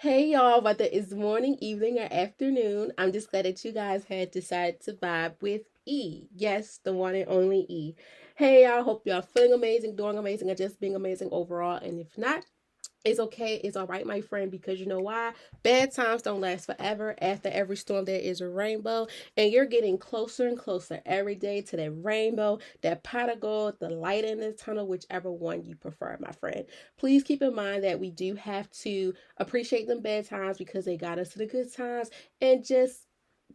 Hey y'all, whether it's morning, evening, or afternoon, I'm just glad that you guys had decided to vibe with E. Yes, the one and only E. Hey y'all, hope y'all feeling amazing, doing amazing, or just being amazing overall. And if not, it's okay. It's all right, my friend, because you know why? Bad times don't last forever. After every storm, there is a rainbow. And you're getting closer and closer every day to that rainbow, that pot of gold, the light in the tunnel, whichever one you prefer, my friend. Please keep in mind that we do have to appreciate them bad times because they got us to the good times and just,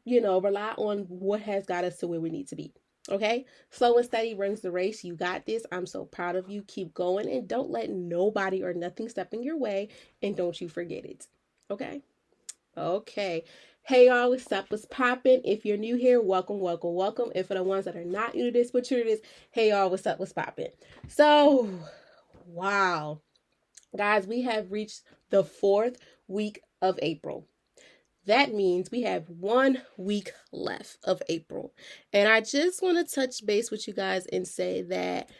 rely on what has got us to where we need to be. Okay? Slow and steady runs the race. You got this. I'm so proud of you. Keep going and don't let nobody or nothing step in your way. And don't you forget it. Okay? Okay. Hey y'all, what's up? What's poppin'? If you're new here, welcome, welcome, welcome. And for the ones that are not new to this, but true to this, hey y'all, what's up? What's poppin'? So, wow. Guys, we have reached the fourth week of April. That means we have 1 week left of April. And I just want to touch base with you guys and say that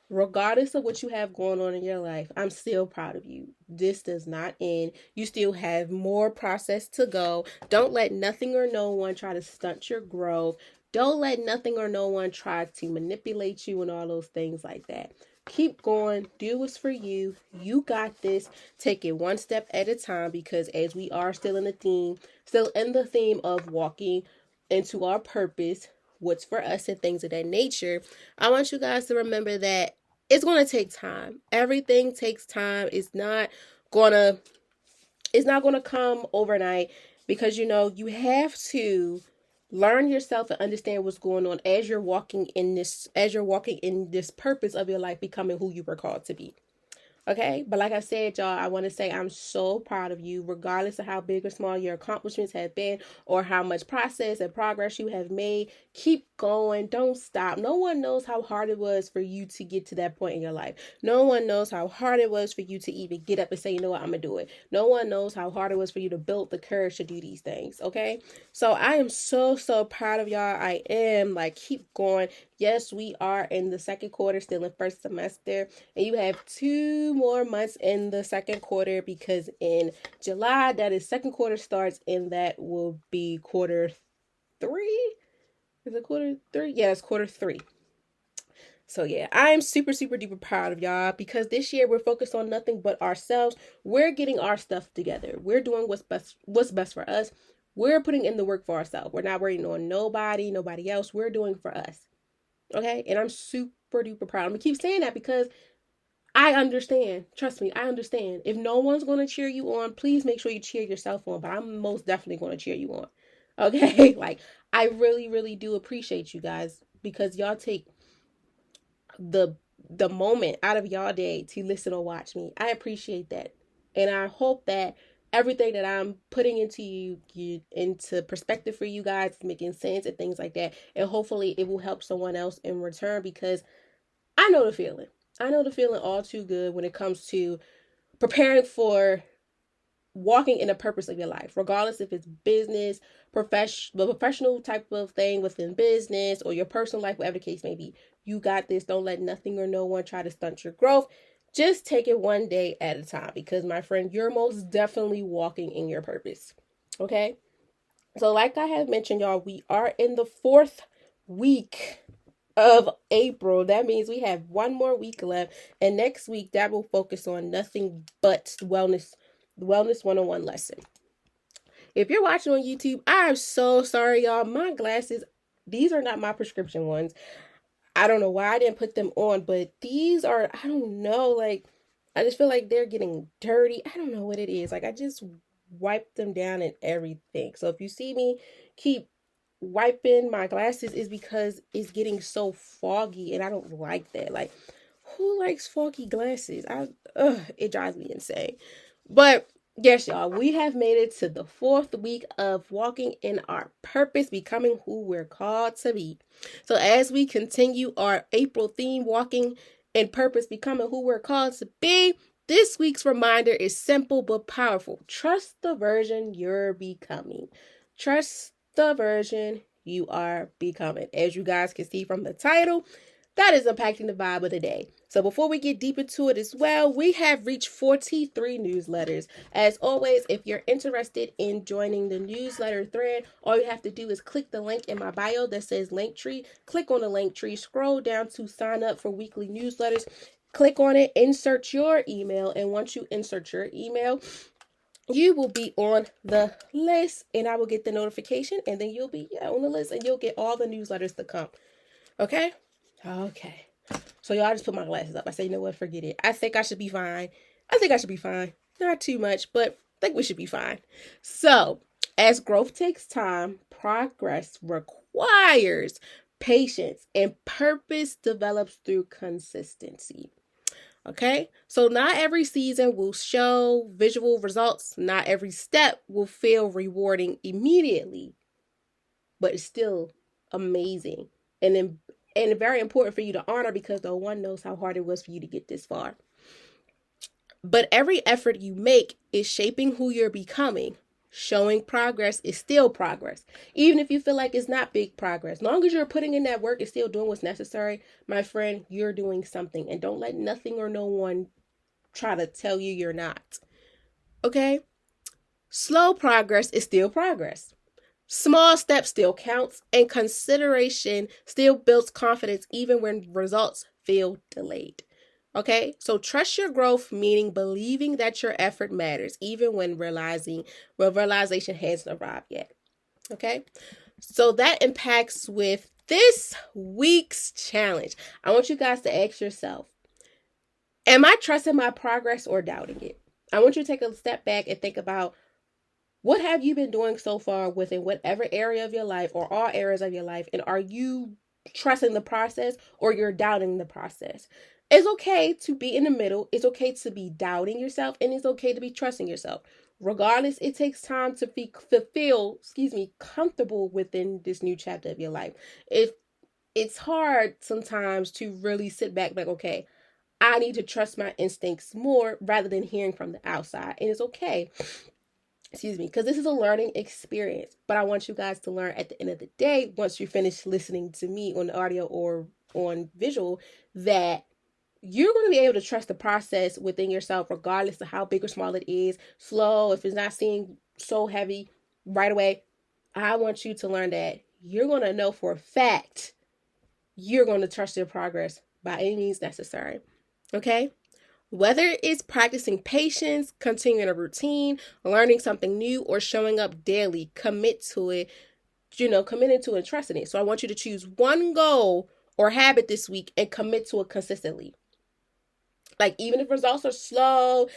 regardless of what you have going on in your life, I'm still proud of you. This does not end. You still have more process to go. Don't let nothing or no one try to stunt your growth. Don't let nothing or no one try to manipulate you and all those things like that. Keep going. Do what's for you. You got this. Take it one step at a time because as we are still in the theme of walking into our purpose, what's for us and things of that nature, I want you guys to remember that it's going to take time. Everything takes time. Going to it's not going to come overnight because you have to learn yourself and understand what's going on as you're walking in this purpose of your life, becoming who you were called to be. Okay, but like I said, y'all, I want to say I'm so proud of you, regardless of how big or small your accomplishments have been or how much process and progress you have made. Keep going, don't stop. No one knows how hard it was for you to get to that point in your life. No one knows how hard it was for you to even get up and say, you know what, I'm gonna do it. No one knows how hard it was for you to build the courage to do these things. Okay, so I am so proud of y'all. I am like, keep going. Yes, we are in the second quarter, still in first semester, and you have 2 more months in the second quarter because in July, that is second quarter starts, and that will be quarter three. Is it quarter three? Yeah, it's quarter three. So yeah, I'm super duper proud of y'all because this year we're focused on nothing but ourselves. We're getting our stuff together. We're doing what's best for us. We're putting in the work for ourselves. We're not waiting on nobody else. We're doing for us. Okay? And I'm super duper proud. I'm gonna keep saying that because I understand. Trust me, I understand. If no one's going to cheer you on, please make sure you cheer yourself on. But I'm most definitely going to cheer you on. Okay? Like, I really do appreciate you guys because y'all take the the moment out of y'all day to listen or watch me. I appreciate that. And I hope that everything that I'm putting into into perspective for you guys is making sense and things like that. And hopefully it will help someone else in return because I know the feeling. I know the feeling all too good when it comes to preparing for walking in the purpose of your life, regardless if it's business, professional type of thing within business or your personal life, whatever the case may be. You got this. Don't let nothing or no one try to stunt your growth. Just take it one day at a time because, my friend, you're most definitely walking in your purpose. Okay? So, like I have mentioned, y'all, we are in the fourth week of April. That means we have 1 more week left, and next week that will focus on nothing but wellness 101 lesson. If you're watching on YouTube, I'm so sorry, y'all. My glasses, these are not my prescription ones. I don't know why I didn't put them on, but these are, I don't know, like, I just feel like they're getting dirty. I don't know what it is. Like, I just wiped them down and everything. So if you see me keep wiping my glasses, is because it's getting so foggy and I don't like that. Like, who likes foggy glasses? It drives me insane. But yes, y'all, we have made it to the fourth week of walking in our purpose, becoming who we're called to be. So as we continue our April theme, walking in purpose, becoming who we're called to be, this week's reminder is simple but powerful. Trust the version you're becoming. Trust the version you are becoming. As you guys can see from the title, that is impacting the vibe of the day. So before we get deep into it as well, we have reached 43 newsletters. As always, if you're interested in joining the newsletter thread, all you have to do is click the link in my bio that says Linktree. Click on the Linktree, scroll down to sign up for weekly newsletters. Click on it, insert your email, and once you insert your email, you will be on the list, and I will get the notification, and then you'll be on the list, and you'll get all the newsletters to come. Okay? Okay. So y'all, just put my glasses up. I say, you know what? Forget it. I think I should be fine. Not too much, but I think we should be fine. So, as growth takes time, progress requires patience, and purpose develops through consistency. Okay, so not every season will show visual results. Not every step will feel rewarding immediately, but it's still amazing and very important for you to honor, because no one knows how hard it was for you to get this far. But every effort you make is shaping who you're becoming. Showing progress is still progress. Even if you feel like it's not big progress, as long as you're putting in that work and still doing what's necessary, my friend, you're doing something. And don't let nothing or no one try to tell you you're not. Okay? Slow progress is still progress. Small steps still counts, and consideration still builds confidence even when results feel delayed. Okay, so trust your growth, meaning believing that your effort matters, even when realization hasn't arrived yet. Okay, so that impacts with this week's challenge. I want you guys to ask yourself, am I trusting my progress or doubting it? I want you to take a step back and think about, what have you been doing so far within whatever area of your life or all areas of your life, and are you trusting the process or you're doubting the process? It's okay to be in the middle. It's okay to be doubting yourself, and it's okay to be trusting yourself. Regardless, it takes time to feel comfortable within this new chapter of your life. It's hard sometimes to really sit back like, okay, I need to trust my instincts more rather than hearing from the outside. And it's okay. Because this is a learning experience. But I want you guys to learn at the end of the day, once you finish listening to me on the audio or on visual, that you're going to be able to trust the process within yourself, regardless of how big or small it is, slow, if it's not seeming so heavy right away. I want you to learn that you're going to know for a fact you're going to trust your progress by any means necessary. Okay? Whether it's practicing patience, continuing a routine, learning something new, or showing up daily, commit to it, committing to it and trusting it. So I want you to choose one goal or habit this week and commit to it consistently. Like, even if results are slow,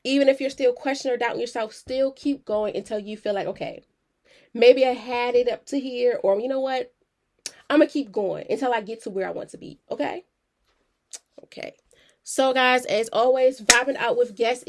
even if you're still questioning or doubting yourself, still keep going until you feel like, okay, maybe I had it up to here, or you know what? I'm going to keep going until I get to where I want to be. Okay? Okay. So guys, as always, vibing out with guests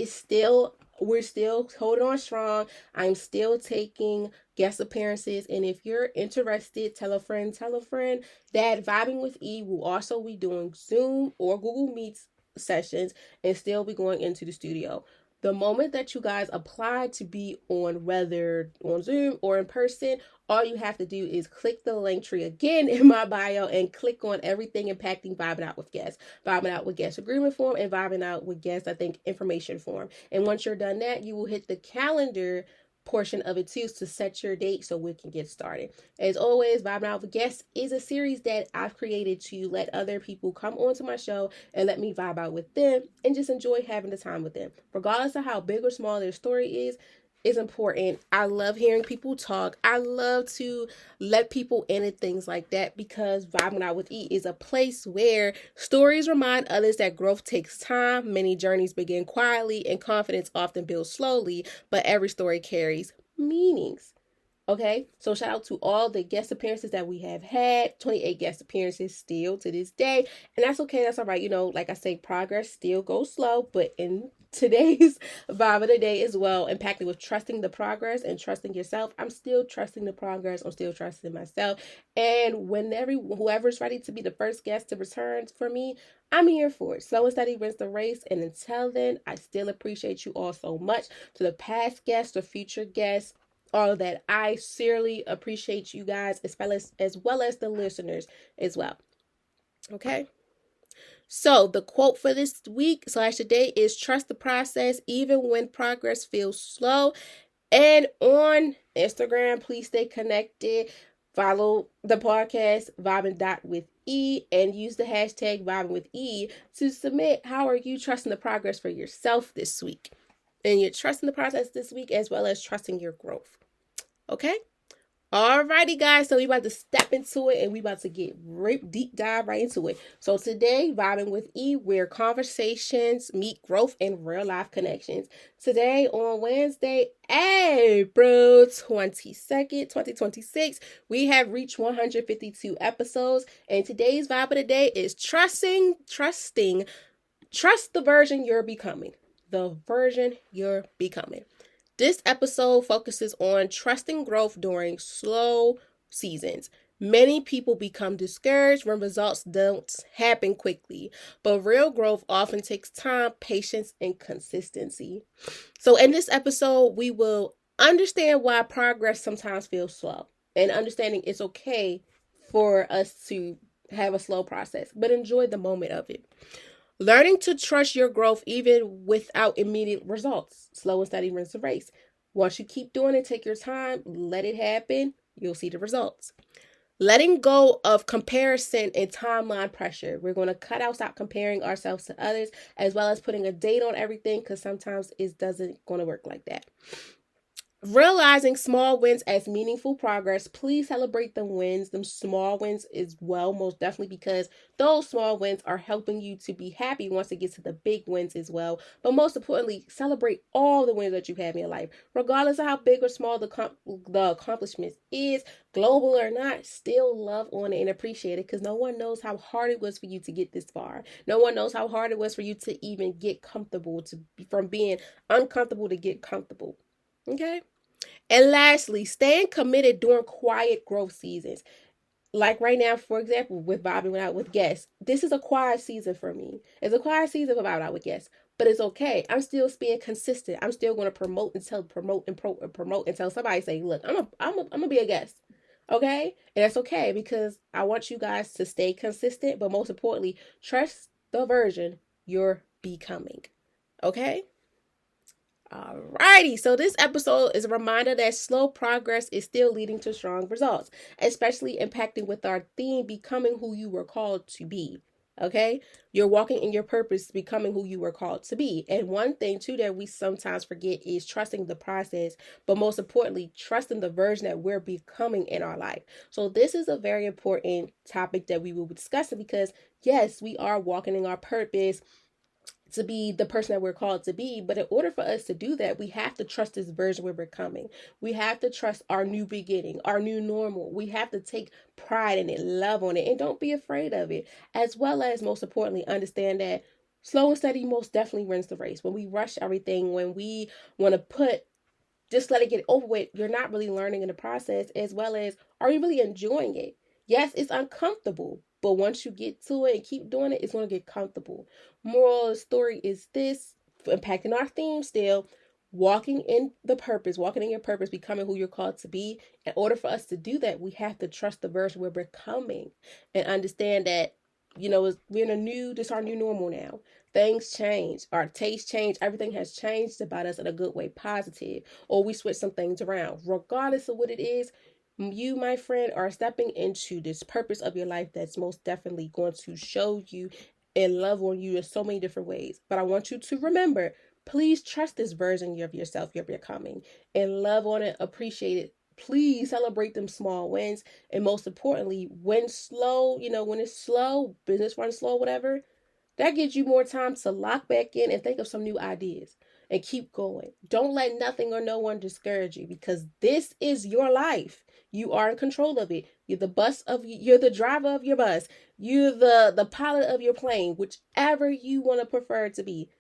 we're still holding on strong. I'm still taking guest appearances, and if you're interested, tell a friend that Vibing with E will also be doing Zoom or Google Meets sessions and still be going into the studio. The moment that you guys apply to be on, whether on Zoom or in person, all you have to do is click the Linktree again in my bio and click on everything impacting Vibing Out with Guests. Vibing Out with Guests agreement form and Vibing Out with Guests, information form. And once you're done that, you will hit the calendar portion of it too to set your date so we can get started. As always, Vibing Out with Guests is a series that I've created to let other people come onto my show and let me vibe out with them and just enjoy having the time with them. Regardless of how big or small their story is important. I love hearing people talk. I love to let people in and things like that, because Vibing Out with E is a place where stories remind others that growth takes time. Many journeys begin quietly and confidence often builds slowly, but every story carries meanings. Okay, so shout out to all the guest appearances that we have had. 28 guest appearances still to this day, and that's okay. That's all right. Like I say, progress still goes slow, but in today's vibe of the day as well, impacted with trusting the progress and trusting yourself. I'm still trusting the progress. I'm still trusting myself. And whenever whoever's ready to be the first guest to return for me, I'm here for it. Slow and steady wins the race. And until then, I still appreciate you all so much. To the past guests, the future guests, all of that, I sincerely appreciate you guys, as well as the listeners as well. Okay? So the quote for this week / today is trust the process even when progress feels slow. And on Instagram, please stay connected. Follow the podcast Vibing with E and use the hashtag Vibing with E to submit how are you trusting the progress for yourself this week. And you're trusting the process this week as well as trusting your growth. Okay? Alrighty, guys, so we about to step into it and we about to get deep dive right into it. So today, Vibing with E, where conversations meet growth and real life connections. Today on Wednesday, April 22nd, 2026, we have reached 152 episodes, and today's vibe of the day is trust the version you're becoming. The version you're becoming. This episode focuses on trusting growth during slow seasons. Many people become discouraged when results don't happen quickly, but real growth often takes time, patience, and consistency. So in this episode, we will understand why progress sometimes feels slow and understanding it's okay for us to have a slow process, but enjoy the moment of it. Learning to trust your growth even without immediate results. Slow and steady wins the race. Once you keep doing it, take your time, let it happen, you'll see the results. Letting go of comparison and timeline pressure. We're going to stop comparing ourselves to others, as well as putting a date on everything, because sometimes it doesn't going to work like that. Realizing small wins as meaningful progress. Please celebrate the wins, them small wins as well, most definitely, because those small wins are helping you to be happy once it gets to the big wins as well. But most importantly, celebrate all the wins that you have in your life, regardless of how big or small the accomplishment is, global or not. Still love on it and appreciate it, because no one knows how hard it was for you to get this far. No one knows how hard it was for you to even get comfortable, from being uncomfortable to get comfortable. Okay? And lastly, staying committed during quiet growth seasons. Like right now, for example, with Vibing Out with Guests, this is a quiet season for me. It's a quiet season for Vibing Out with Guests, but it's okay. I'm still being consistent. I'm still going to promote until somebody say, "Look, I'm gonna be a guest." Okay, and that's okay, because I want you guys to stay consistent, but most importantly, trust the version you're becoming. Okay. Alrighty, so this episode is a reminder that slow progress is still leading to strong results, especially impacting with our theme, becoming who you were called to be. Okay, you're walking in your purpose, becoming who you were called to be. And one thing too that we sometimes forget is trusting the process, but most importantly, trusting the version that we're becoming in our life. So this is a very important topic that we will be discussing, because yes, we are walking in our purpose to be the person that we're called to be. But in order for us to do that, we have to trust this version we're becoming. We have to trust our new beginning, our new normal. We have to take pride in it, love on it, and don't be afraid of it. As well as, most importantly, understand that slow and steady most definitely wins the race. When we rush everything, when we want to just let it get over with, you're not really learning in the process, as well as, are you really enjoying it? Yes, it's uncomfortable, but once you get to it and keep doing it, it's going to get comfortable. Moral of the story is this, impacting our theme still, walking in your purpose, becoming who you're called to be. In order for us to do that, we have to trust the version we're becoming and understand that, we're this is our new normal now. Things change, our taste change, everything has changed about us in a good way, positive, or we switch some things around. Regardless of what it is, you, my friend, are stepping into this purpose of your life that's most definitely going to show you and love on you in so many different ways. But I want you to remember, please trust this version of yourself you're becoming and love on it, appreciate it. Please celebrate them small wins. And most importantly, when it's slow, business runs slow, whatever, that gives you more time to lock back in and think of some new ideas and keep going. Don't let nothing or no one discourage you, because this is your life. You are in control of it. You're the driver of your bus. You're the pilot of your plane, whichever you want to prefer to be.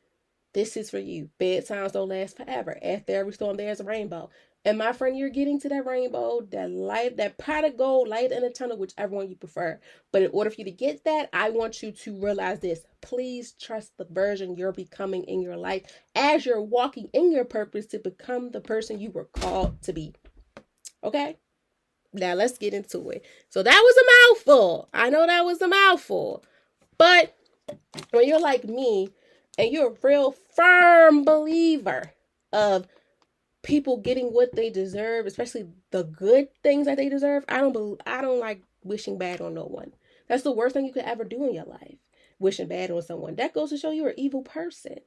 This is for you. Bedtimes don't last forever. After every storm, there's a rainbow. And my friend, you're getting to that rainbow, that light, that pot of gold, light in the tunnel, whichever one you prefer. But in order for you to get that, I want you to realize this. Please trust the version you're becoming in your life as you're walking in your purpose to become the person you were called to be. Okay? Now let's get into it. So that was a mouthful. I know that was a mouthful. But When you're like me and you're a real firm believer of people getting what they deserve, especially the good things that they deserve, I don't like wishing bad on no one. That's the worst thing you could ever do in your life. Wishing bad on someone. That goes to show you're an evil person.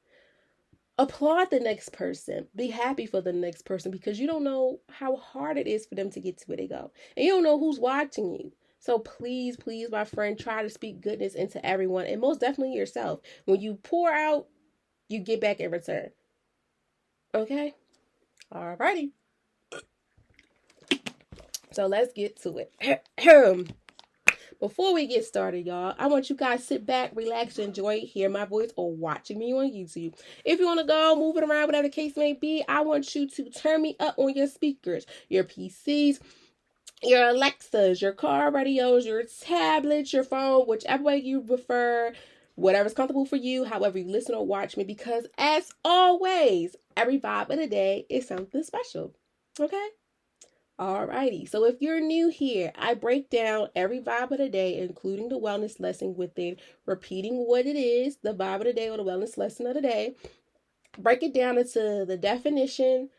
Applaud the next person. Be happy for the next person because you don't know how hard it is for them to get to where they go. And you don't know who's watching you. So please, please, my friend, try to speak goodness into everyone and most definitely yourself. When you pour out, you get back in return. Okay? Alrighty. So let's get to it. Before we get started, y'all, I want you guys to sit back, relax, enjoy, hear my voice, or watching me on YouTube. If you want to go moving around, whatever the case may be, I want you to turn me up on your speakers, your PCs, your Alexas, your car radios, your tablets, your phone, whichever way you prefer, whatever's comfortable for you, however you listen or watch me, because as always, every vibe of the day is something special. Okay? Alrighty, so if you're new here, I break down every vibe of the day, including the wellness lesson within repeating what it is, the vibe of the day or the wellness lesson of the day. Break it down into the definition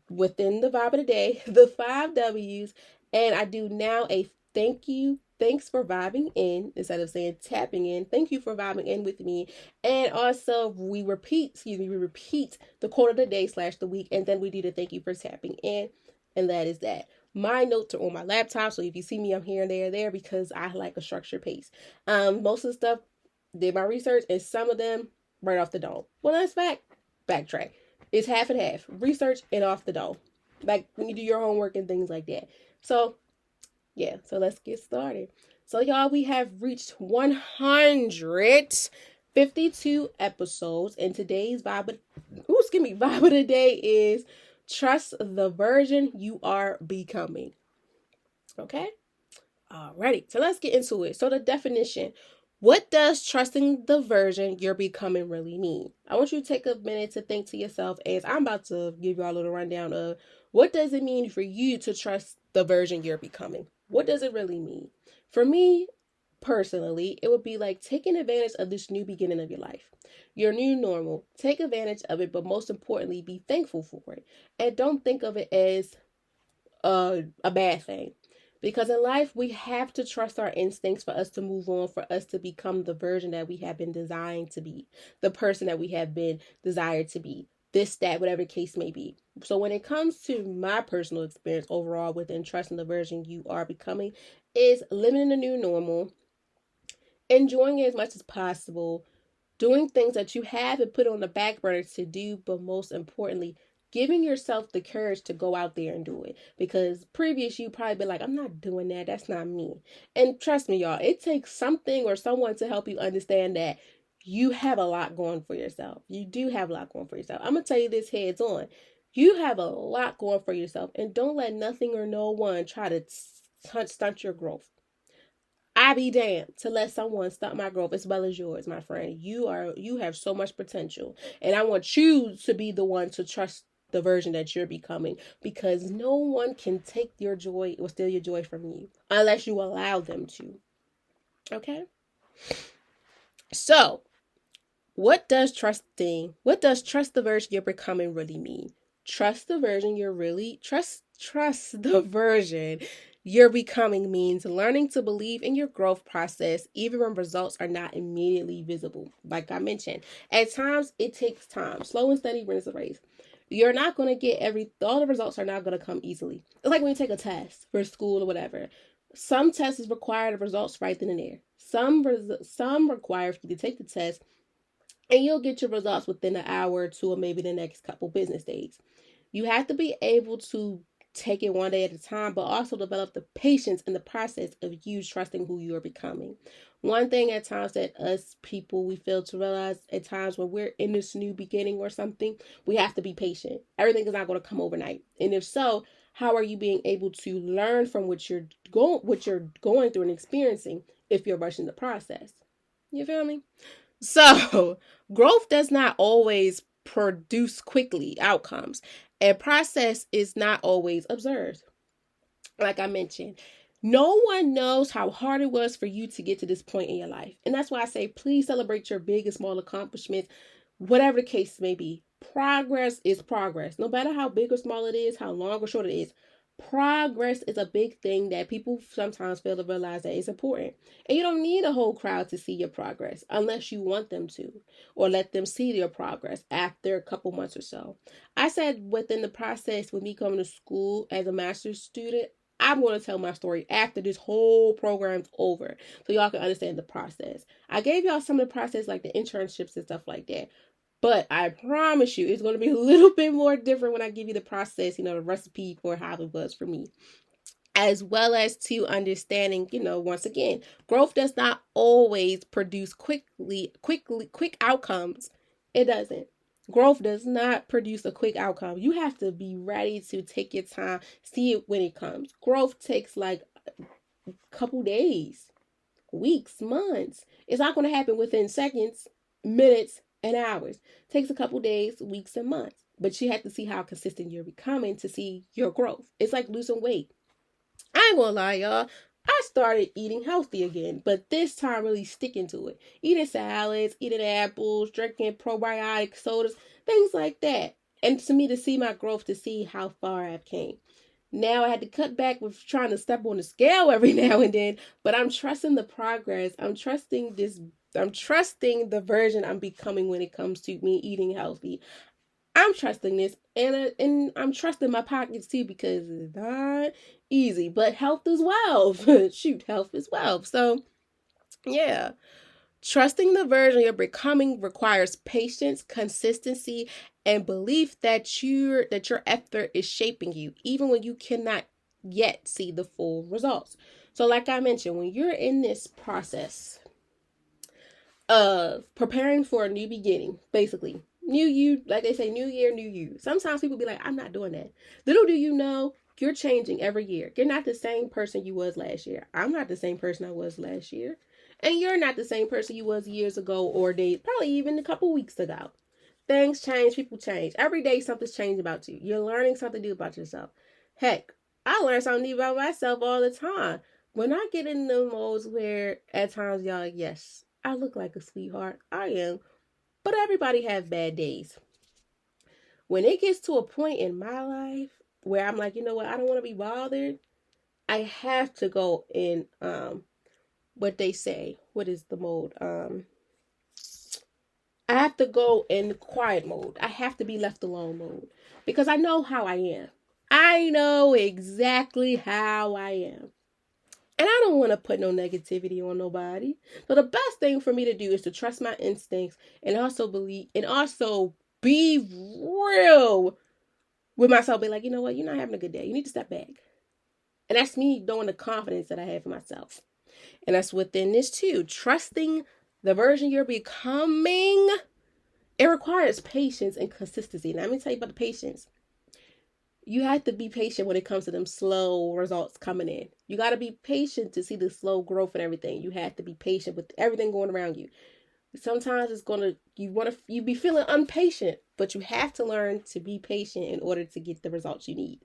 within the vibe of the day, the 5 W's, and I do now a thank you. Thanks for vibing in instead of saying tapping in. Thank you for vibing in with me. And also we repeat the quote of the day / the week, and then we do the thank you for tapping in. And that is that. My notes are on my laptop, so if you see me, I'm here and there because I like a structured pace. Most of the stuff did my research, and some of them right off the dome. Well, that's fact. Backtrack. It's half and half. Research and off the dome. Like when you do your homework and things like that. So, yeah. So let's get started. So, y'all, we have reached 152 episodes, and today's vibe of the day is trust the version you are becoming. Okay? Alrighty. So let's get into it. So the definition. What does trusting the version you're becoming really mean? I want you to take a minute to think to yourself as I'm about to give you all a little rundown of what does it mean for you to trust the version you're becoming? What does it really mean? For me, personally, it would be like taking advantage of this new beginning of your life, your new normal. Take advantage of it, but most importantly, be thankful for it. And don't think of it as a bad thing. Because in life, we have to trust our instincts for us to move on, for us to become the version that we have been designed to be, the person that we have been desired to be, this, that, whatever case may be. So when it comes to my personal experience overall within trusting the version you are becoming, is living in the new normal, enjoying it as much as possible, doing things that you haven't put on the back burner to do, but most importantly, giving yourself the courage to go out there and do it. Because previous you probably been like, I'm not doing that. That's not me. And trust me, y'all, it takes something or someone to help you understand that you have a lot going for yourself. You do have a lot going for yourself. I'm going to tell you this heads on. You have a lot going for yourself, and don't let nothing or no one try to stunt your growth. I be damned to let someone stunt my growth as well as yours, my friend. You have so much potential. And I want you to be the one to trust the version that you're becoming, because no one can take your joy or steal your joy from you unless you allow them to. Okay? So, what does trust the version you're becoming really mean? Trust the version the version you're becoming means learning to believe in your growth process even when results are not immediately visible. Like I mentioned, at times it takes time. Slow and steady wins the race. You're not going to get all the results are not going to come easily. It's like when you take a test for school or whatever. Some tests require the results right then and there. Some require you to take the test and you'll get your results within an hour or two or maybe the next couple business days. You have to be able to take it one day at a time, but also develop the patience in the process of you trusting who you are becoming. One thing at times that us people, we fail to realize at times when we're in this new beginning or something, we have to be patient. Everything is not going to come overnight. And if so, how are you being able to learn from what you're going through and experiencing if you're rushing the process? You feel me? So, growth does not always produce quickly outcomes. A process is not always observed. Like I mentioned, No one knows how hard it was for you to get to this point in your life. And that's why I say, please celebrate your big and small accomplishments, whatever the case may be. Progress is progress. No matter how big or small it is, how long or short it is, progress is a big thing that people sometimes fail to realize that is important. And you don't need a whole crowd to see your progress unless you want them to, or let them see your progress after a couple months or so. I said within the process with me coming to school as a master's student, I'm going to tell my story after this whole program's over so y'all can understand the process. I gave y'all some of the process, like the internships and stuff like that. But I promise you, it's going to be a little bit more different when I give you the process, the recipe for how it was for me. As well as to understanding, once again, growth does not always produce quick outcomes. It doesn't. Growth does not produce a quick outcome. You have to be ready to take your time, see it when it comes. Growth takes like a couple days, weeks, months. It's not going to happen within seconds, minutes, and hours. It takes a couple days, weeks, and months. But you have to see how consistent you're becoming to see your growth. It's like losing weight. I ain't gonna lie, y'all. I started eating healthy again, but this time really sticking to it. Eating salads, eating apples, drinking probiotic sodas, things like that. And to me, to see my growth, to see how far I've came. Now I had to cut back with trying to step on the scale every now and then, but I'm trusting the progress. I'm trusting the version I'm becoming when it comes to me eating healthy. I'm trusting this, and I'm trusting my pockets too, because it's not easy. But health is wealth. Shoot, health is wealth. So yeah. Trusting the version you're becoming requires patience, consistency, and belief that your effort is shaping you, even when you cannot yet see the full results. So, like I mentioned, when you're in this process of preparing for a new beginning, basically, new you, like they say, new year, new you. Sometimes people be like, I'm not doing that. Little do you know, you're changing every year. You're not the same person you was last year. I'm not the same person I was last year. And you're not the same person you was years ago or days, probably even a couple weeks ago. Things change, people change. Every day something's changed about you. You're learning something new about yourself. Heck, I learn something new about myself all the time. When I get in the modes where at times y'all, yes, I look like a sweetheart. I am. But everybody have bad days. When it gets to a point in my life where I'm like, you know what, I don't want to be bothered, I have to go in what they say. What is the mode? I have to go in quiet mode. I have to be left alone mode. Because I know how I am. I know exactly how I am. And I don't want to put no negativity on nobody. So the best thing for me to do is to trust my instincts and also believe and also be real with myself. Be like, you know what? You're not having a good day. You need to step back. And that's me knowing the confidence that I have for myself. And that's within this too. Trusting the version you're becoming. It requires patience and consistency. Now, let me tell you about the patience. You have to be patient when it comes to them slow results coming in. You got to be patient to see the slow growth and everything. You have to be patient with everything going around you. Sometimes it's gonna you be feeling impatient, but you have to learn to be patient in order to get the results you need,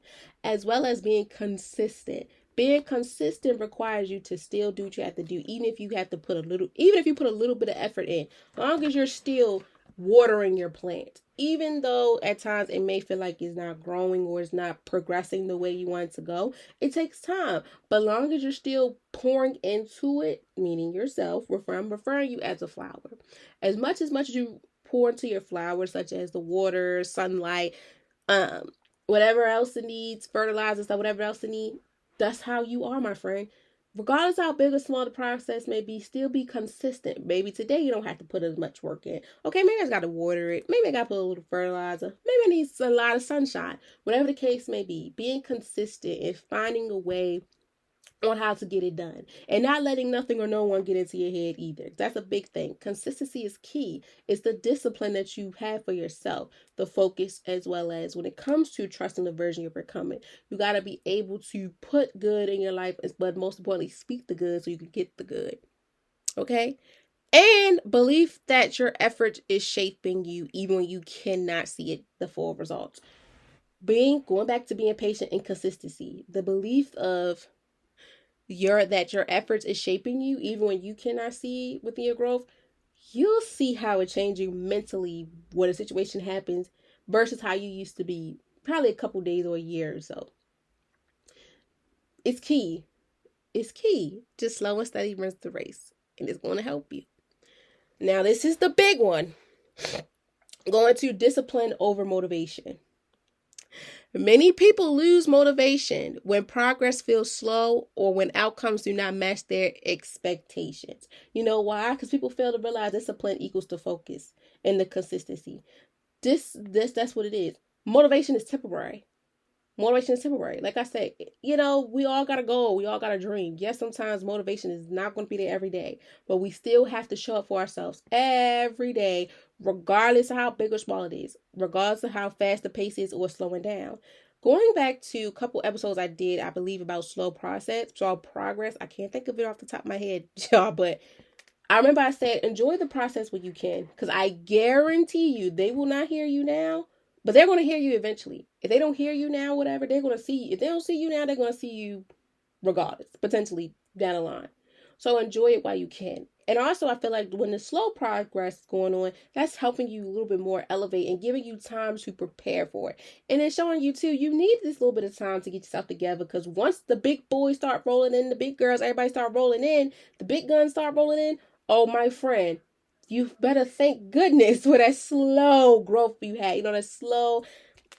as well as being consistent. Being consistent requires you to still do what you have to do, even if you put a little bit of effort in, as long as you're still watering your plant. Even though at times it may feel like it's not growing or it's not progressing the way you want it to go, it takes time. But long as you're still pouring into it, meaning yourself, I'm referring you as a flower. As much as you pour into your flowers, such as the water, sunlight, whatever else it needs, fertilizer, stuff, whatever else it needs, that's how you are, my friend. Regardless how big or small the process may be, still be consistent. Maybe today you don't have to put as much work in. Okay, maybe I just got to water it. Maybe I got to put a little fertilizer. Maybe it needs a lot of sunshine. Whatever the case may be, being consistent and finding a way on how to get it done and not letting nothing or no one get into your head either. That's a big thing. Consistency is key. It's the discipline that you have for yourself, the focus, as well as when it comes to trusting the version you're becoming. You got to be able to put good in your life, but most importantly, speak the good so you can get the good. Okay? And belief that your effort is shaping you even when you cannot see it, the full results. Going back to being patient and consistency, the belief of your efforts is shaping you, even when you cannot see within your growth, you'll see how it changed you mentally when a situation happens versus how you used to be probably a couple days or a year or so. It's key. It's key. Just slow and steady runs the race, and it's going to help you. Now, this is the big one. Going to discipline over motivation. Many people lose motivation when progress feels slow or when outcomes do not match their expectations. You know why? Because people fail to realize discipline equals to focus and the consistency. That's what it is. Motivation is temporary. Motivation is temporary. Like I said, we all got a goal. We all got a dream. Yes, sometimes motivation is not going to be there every day, but we still have to show up for ourselves every day, regardless of how big or small it is, regardless of how fast the pace is or slowing down. Going back to a couple episodes I did, I believe, about slow progress. I can't think of it off the top of my head, y'all, but I remember I said, enjoy the process when you can, because I guarantee you they will not hear you now, but they're going to hear you eventually. If they don't hear you now, whatever, they're going to see you. If they don't see you now, they're going to see you regardless, potentially down the line. So enjoy it while you can. And also, I feel like when the slow progress is going on, that's helping you a little bit more elevate and giving you time to prepare for it. And then showing you, too, you need this little bit of time to get yourself together, because once the big boys start rolling in, the big girls, everybody start rolling in, the big guns start rolling in, oh, my friend, you better thank goodness for that slow growth you had.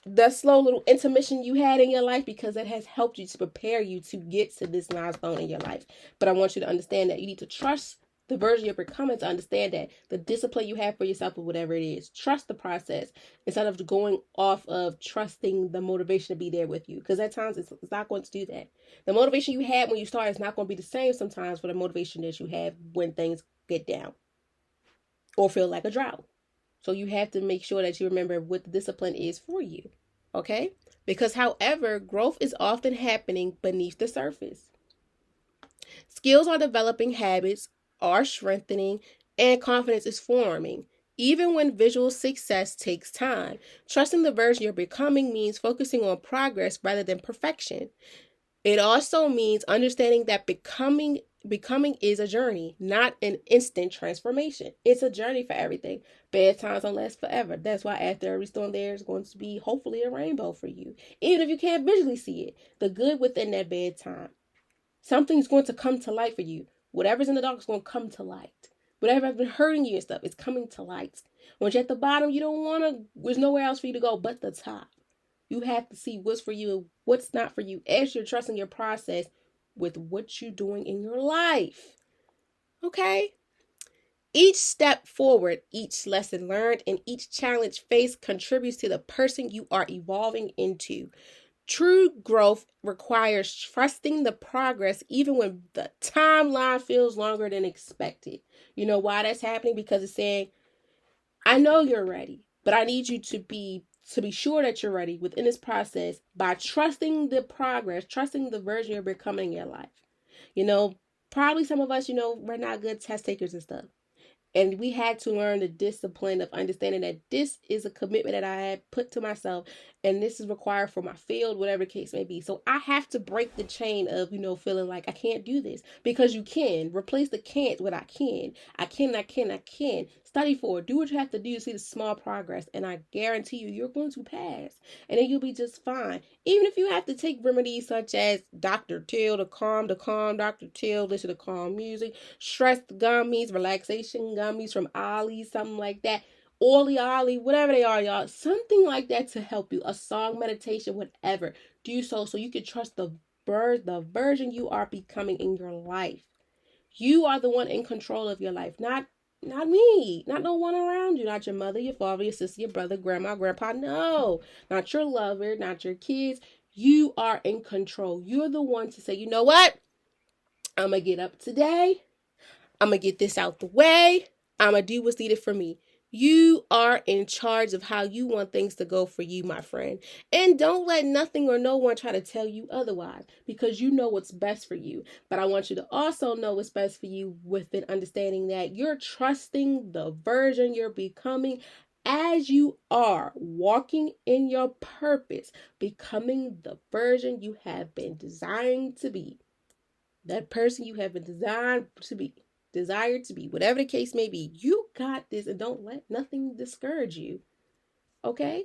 The slow little intermission you had in your life, because that has helped you to prepare you to get to this milestone in your life. But I want you to understand that you need to trust the version you're becoming, to understand that the discipline you have for yourself or whatever it is, trust the process instead of going off of trusting the motivation to be there with you. Because at times it's not going to do that. The motivation you had when you start is not going to be the same sometimes for the motivation that you have when things get down or feel like a drought. So you have to make sure that you remember what the discipline is for you. Okay? Because, however, growth is often happening beneath the surface. Skills are developing, habits are strengthening, and confidence is forming. Even when visual success takes time, trusting the version you're becoming means focusing on progress rather than perfection. It also means understanding that becoming is a journey, not an instant transformation. It's a journey for everything. Bad times don't last forever. That's why after every storm there is going to be hopefully a rainbow for you. Even if you can't visually see it, the good within that bad time. Something's going to come to light for you. Whatever's in the dark is going to come to light. Whatever has been hurting you and stuff is coming to light. Once you're at the bottom, you don't want to, there's nowhere else for you to go but the top. You have to see what's for you and what's not for you as you're trusting your process with what you're doing in your life. Okay? Each step forward, each lesson learned, and each challenge faced contributes to the person you are evolving into. True growth requires trusting the progress even when the timeline feels longer than expected. You know why that's happening? Because it's saying, I know you're ready, but I need you to be sure that you're ready within this process by trusting the progress, trusting the version you're becoming in your life. Probably some of us, we're not good test takers and stuff. And we had to learn the discipline of understanding that this is a commitment that I had put to myself, and this is required for my field, whatever the case may be. So I have to break the chain of, feeling like I can't do this, because you can. Replace the can't with I can. I can. Study for it. Do what you have to do to see the small progress, and I guarantee you're going to pass, and then you'll be just fine. Even if you have to take remedies such as Dr. Till to calm, Dr. Till, listen to calm music, stress gummies, relaxation gummies from Ollie, something like that. Ollie, whatever they are, y'all. Something like that to help you. A song, meditation, whatever. Do so you can trust the version you are becoming in your life. You are the one in control of your life, not me, not no one around you, not your mother, your father, your sister, your brother, grandma, grandpa. No, not your lover, not your kids. You are in control. You're the one to say, you know what? I'm going to get up today. I'm going to get this out the way. I'm going to do what's needed for me. You are in charge of how you want things to go for you, my friend. And don't let nothing or no one try to tell you otherwise, because you know what's best for you. But I want you to also know what's best for you with an understanding that you're trusting the version you're becoming as you are walking in your purpose, becoming the version you have been designed to be. that person you have been desired to be, whatever the case may be. You got this, and don't let nothing discourage you. Okay?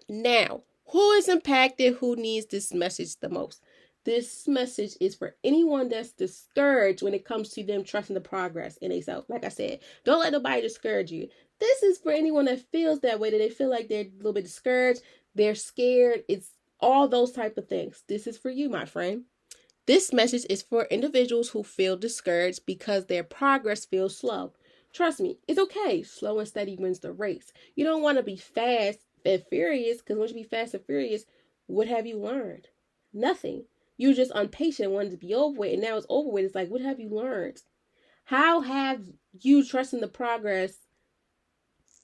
Now, who is impacted? Who needs this message the most? This message is for anyone that's discouraged when it comes to them trusting the progress in themselves. Like I said, don't let nobody discourage you. This is for anyone that feels that way, that they feel like they're a little bit discouraged, they're scared. It's all those type of things. This is for you, my friend. This message is for individuals who feel discouraged because their progress feels slow. Trust me, it's okay. Slow and steady wins the race. You don't want to be fast and furious, because once you be fast and furious, what have you learned? Nothing. You're just impatient, wanted to be over with, and now it's over with. It's like, what have you learned? How have you trusting the progress,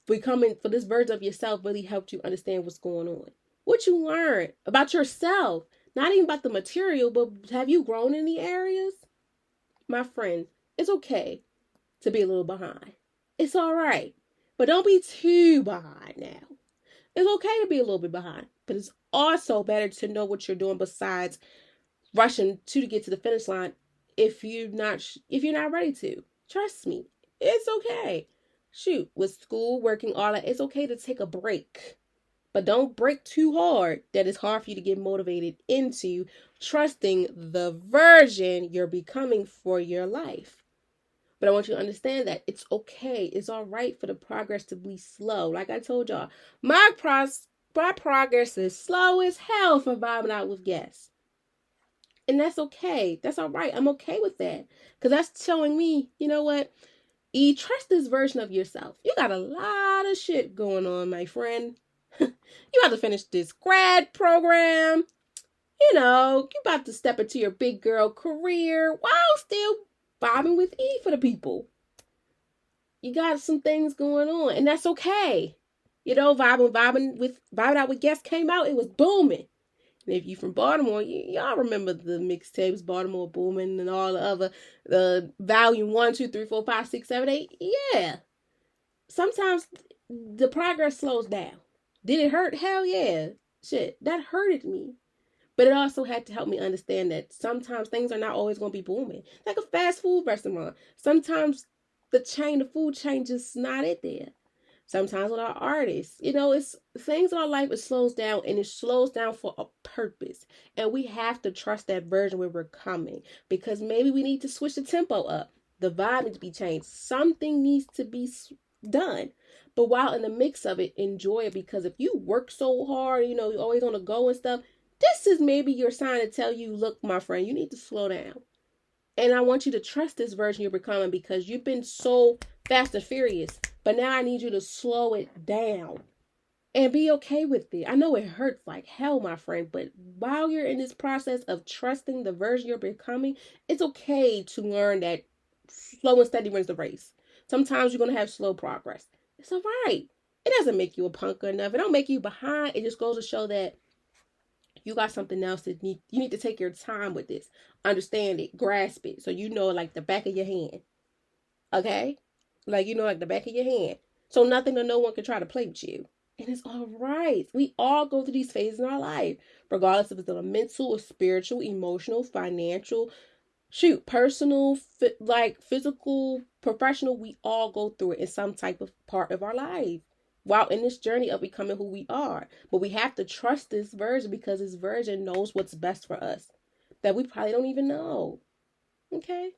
becoming for this version of yourself, really helped you understand what's going on? What you learned about yourself, not even about the material, but have you grown in the areas? My friend, it's okay to be a little behind. It's all right, but don't be too behind now. It's okay to be a little bit behind, but it's also better to know what you're doing besides rushing to get to the finish line if you're not ready to. Trust me, it's okay. Shoot, with school, working, all that, it's okay to take a break. But don't break too hard that it's hard for you to get motivated into trusting the version you're becoming for your life. But I want you to understand that it's okay. It's all right for the progress to be slow. Like I told y'all, my progress is slow as hell for vibing out with guests. And that's okay. That's all right. I'm okay with that. Because that's showing me, you know what? Trust this version of yourself. You got a lot of shit going on, my friend. You have to finish this grad program. You about to step into your big girl career while still vibing with E for the people. You got some things going on, and that's okay. Vibing out with guests came out, it was booming. And if you from Baltimore, y'all remember the mixtapes, Baltimore Booming and all the other, volume 1, 2, 3, 4, 5, 6, 7, 8. Yeah. Sometimes the progress slows down. Did it hurt? Hell yeah. Shit, that hurted me. But it also had to help me understand that sometimes things are not always going to be booming. Like a fast food restaurant. Sometimes the food chain just not it there. Sometimes with our artists, it's things in our life, it slows down, and it slows down for a purpose. And we have to trust that version where we're coming, because maybe we need to switch the tempo up. The vibe needs to be changed. Something needs to be done. But while in the mix of it, enjoy it, because if you work so hard, you're always on the go and stuff, this is maybe your sign to tell you, look, my friend, you need to slow down. And I want you to trust this version you're becoming, because you've been so fast and furious. But now I need you to slow it down and be okay with it. I know it hurts like hell, my friend, but while you're in this process of trusting the version you're becoming, it's okay to learn that slow and steady wins the race. Sometimes you're going to have slow progress. It's all right. It doesn't make you a punk enough. It don't make you behind. It just goes to show that you got something else that you need to take your time with this. Understand it, grasp it, so like the back of your hand. Okay? Like the back of your hand. So nothing or no one can try to play with you. And it's all right. We all go through these phases in our life, regardless if it's a mental or spiritual, emotional, financial, personal, physical, professional. We all go through it in some type of part of our life while in this journey of becoming who we are. But we have to trust this version, because this version knows what's best for us that we probably don't even know. Okay?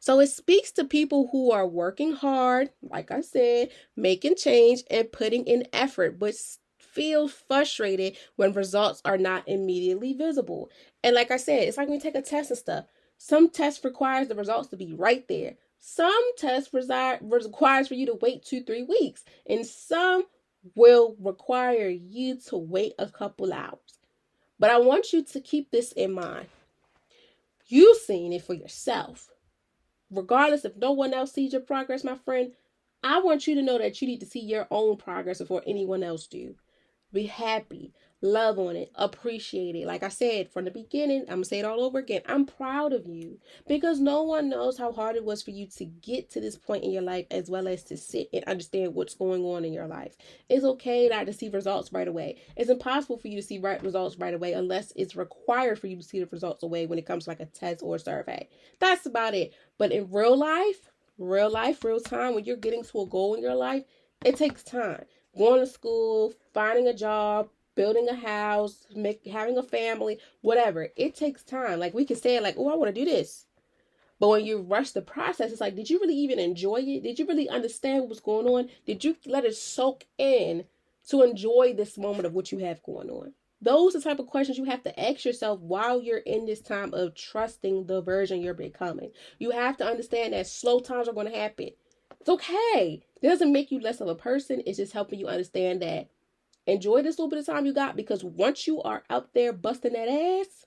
So it speaks to people who are working hard, like I said, making change and putting in effort, but feel frustrated when results are not immediately visible. And like I said, it's like when you take a test and stuff. Some tests requires the results to be right there. Some tests requires for you to wait 2-3 weeks. And some will require you to wait a couple hours. But I want you to keep this in mind. You've seen it for yourself. Regardless if no one else sees your progress, my friend, I want you to know that you need to see your own progress before anyone else do. Be happy. love on it, appreciate it. Like I said from the beginning, I'm gonna say it all over again. I'm proud of you because no one knows how hard it was for you to get to this point in your life, as well as to sit and understand what's going on in your life. It's okay not to see results right away. It's impossible for you to see results right away unless it's required for you to see the results away when it comes to like a test or a survey. That's about it. But in real life, real time, when you're getting to a goal in your life, it takes time. Going to school, finding a job, building a house, having a family, whatever. It takes time. Like we can say like, oh, I want to do this. But when you rush the process, it's like, did you really even enjoy it? Did you really understand what was going on? Did you let it soak in to enjoy this moment of what you have going on? Those are the type of questions you have to ask yourself while you're in this time of trusting the version you're becoming. You have to understand that slow times are going to happen. It's okay. It doesn't make you less of a person. It's just helping you understand that enjoy this little bit of time you got, because once you are out there busting that ass,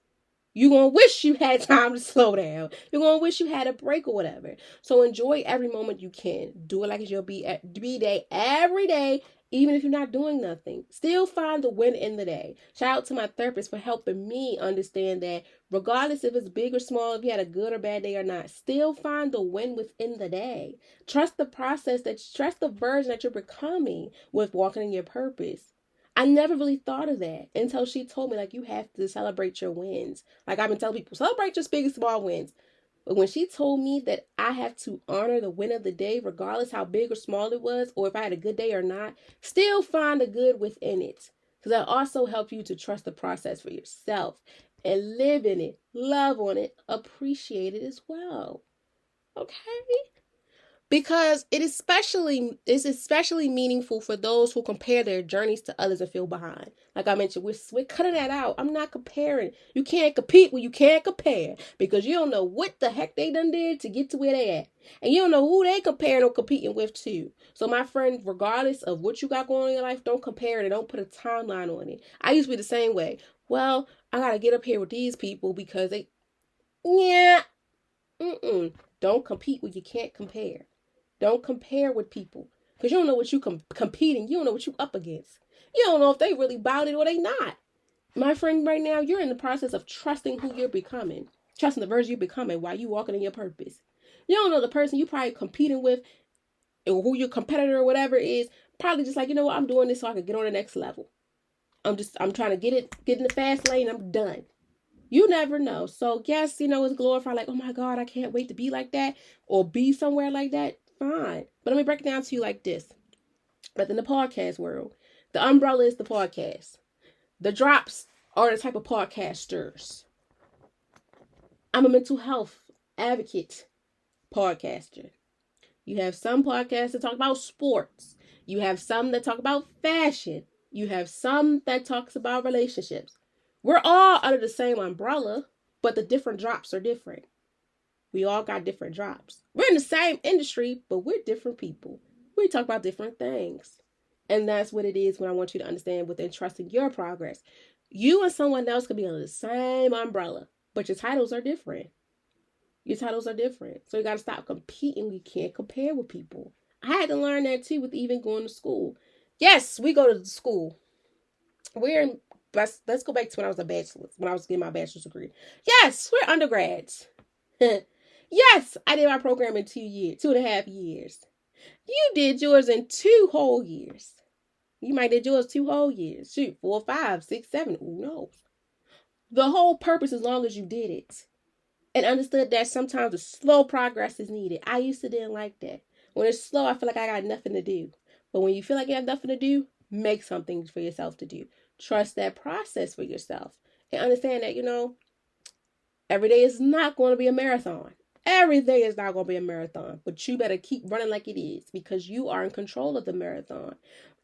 you're going to wish you had time to slow down. You're going to wish you had a break or whatever. So enjoy every moment you can. Do it like it's your B-day every day, even if you're not doing nothing. Still find the win in the day. Shout out to my therapist for helping me understand that regardless if it's big or small, if you had a good or bad day or not, still find the win within the day. Trust the process, trust the version that you're becoming with walking in your purpose. I never really thought of that until she told me, like, you have to celebrate your wins. Like I've been telling people, celebrate your big and small wins. But when she told me that I have to honor the win of the day, regardless how big or small it was, or if I had a good day or not, still find the good within it. Because that also helps you to trust the process for yourself and live in it, love on it, appreciate it as well. Okay? Because it's especially meaningful for those who compare their journeys to others and feel behind. Like I mentioned, we're cutting that out. I'm not comparing. You can't compete when you can't compare, because you don't know what the heck they done did to get to where they at, and you don't know who they comparing or competing with too. So my friend, regardless of what you got going on in your life, don't compare it and don't put a timeline on it. I used to be the same way. Well, I gotta get up here with these people because they, yeah, don't compete when you can't compare. Don't compare with people, because you don't know what you competing. You don't know what you up against. You don't know if they really about it or they not. My friend, right now, you're in the process of trusting who you're becoming. Trusting the version you're becoming while you walking in your purpose. You don't know the person you probably competing with or who your competitor or whatever is. Probably just like, you know what, I'm doing this so I can get on the next level. I'm trying to get in the fast lane. I'm done. You never know. So yes, it's glorified. Like, oh my God, I can't wait to be like that or be somewhere like that. Fine. But let me break it down to you like this. But in the podcast world, the umbrella is the podcast. The drops are the type of podcasters. I'm a mental health advocate podcaster. You have some podcasts that talk about sports. You have some that talk about fashion. You have some that talks about relationships. We're all under the same umbrella, but the different drops are different. We all got different drops. We're in the same industry, but we're different people. We talk about different things. And that's what it is when I want you to understand within trusting your progress. You and someone else could be under the same umbrella, but your titles are different. Your titles are different. So you got to stop competing. You can't compare with people. I had to learn that too with even going to school. Yes, we go to school. Let's go back to when I was a bachelor, when I was getting my bachelor's degree. Yes, we're undergrads. Yes, I did my program in 2.5 years. You did yours in 2 whole years. You might did yours 2 whole years. Shoot, 4, 5, 6, 7. Who knows? The whole purpose, as long as you did it and understood that sometimes the slow progress is needed. I used to didn't like that. When it's slow, I feel like I got nothing to do. But when you feel like you have nothing to do, make something for yourself to do. Trust that process for yourself and understand that, every day is not going to be a marathon. Every day is not going to be a marathon, but you better keep running like it is, because you are in control of the marathon.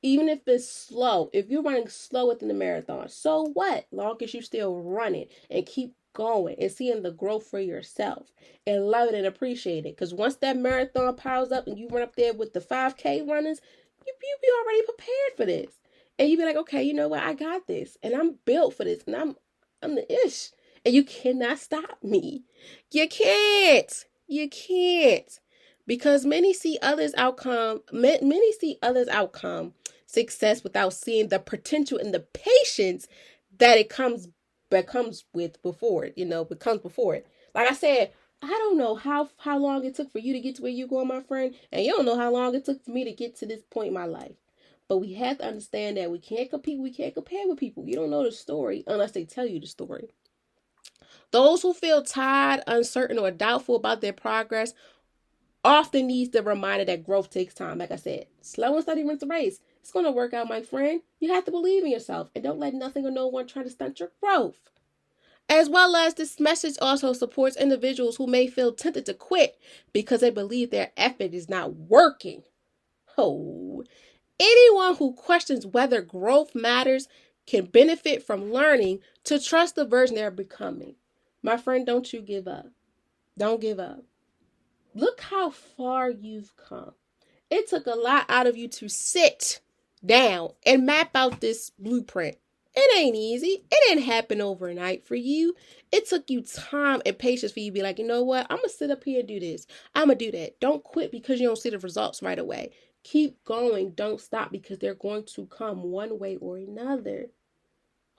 Even if it's slow, if you're running slow within the marathon, so what? Long as you still running and keep going and seeing the growth for yourself and love it and appreciate it. Because once that marathon piles up and you run up there with the 5K runners, you be already prepared for this. And you be like, okay, you know what? I got this and I'm built for this and I'm the ish. And you cannot stop me. You can't. Because many see others' outcome success without seeing the potential and the patience that it comes with before it, becomes before it. Like I said, I don't know how long it took for you to get to where you going, my friend, and you don't know how long it took for me to get to this point in my life. But we have to understand that we can't compete, we can't compare with people. You don't know the story unless they tell you the story. Those who feel tired, uncertain, or doubtful about their progress often needs the reminder that growth takes time. Like I said, slow and steady wins the race. It's going to work out, my friend. You have to believe in yourself and don't let nothing or no one try to stunt your growth. As well as this message also supports individuals who may feel tempted to quit because they believe their effort is not working. Oh, anyone who questions whether growth matters can benefit from learning to trust the version they're becoming. My friend, don't you give up. Don't give up. Look how far you've come. It took a lot out of you to sit down and map out this blueprint. It ain't easy. It didn't happen overnight for you. It took you time and patience for you to be like, you know what? I'm going to sit up here and do this. I'm going to do that. Don't quit because you don't see the results right away. Keep going. Don't stop because they're going to come one way or another.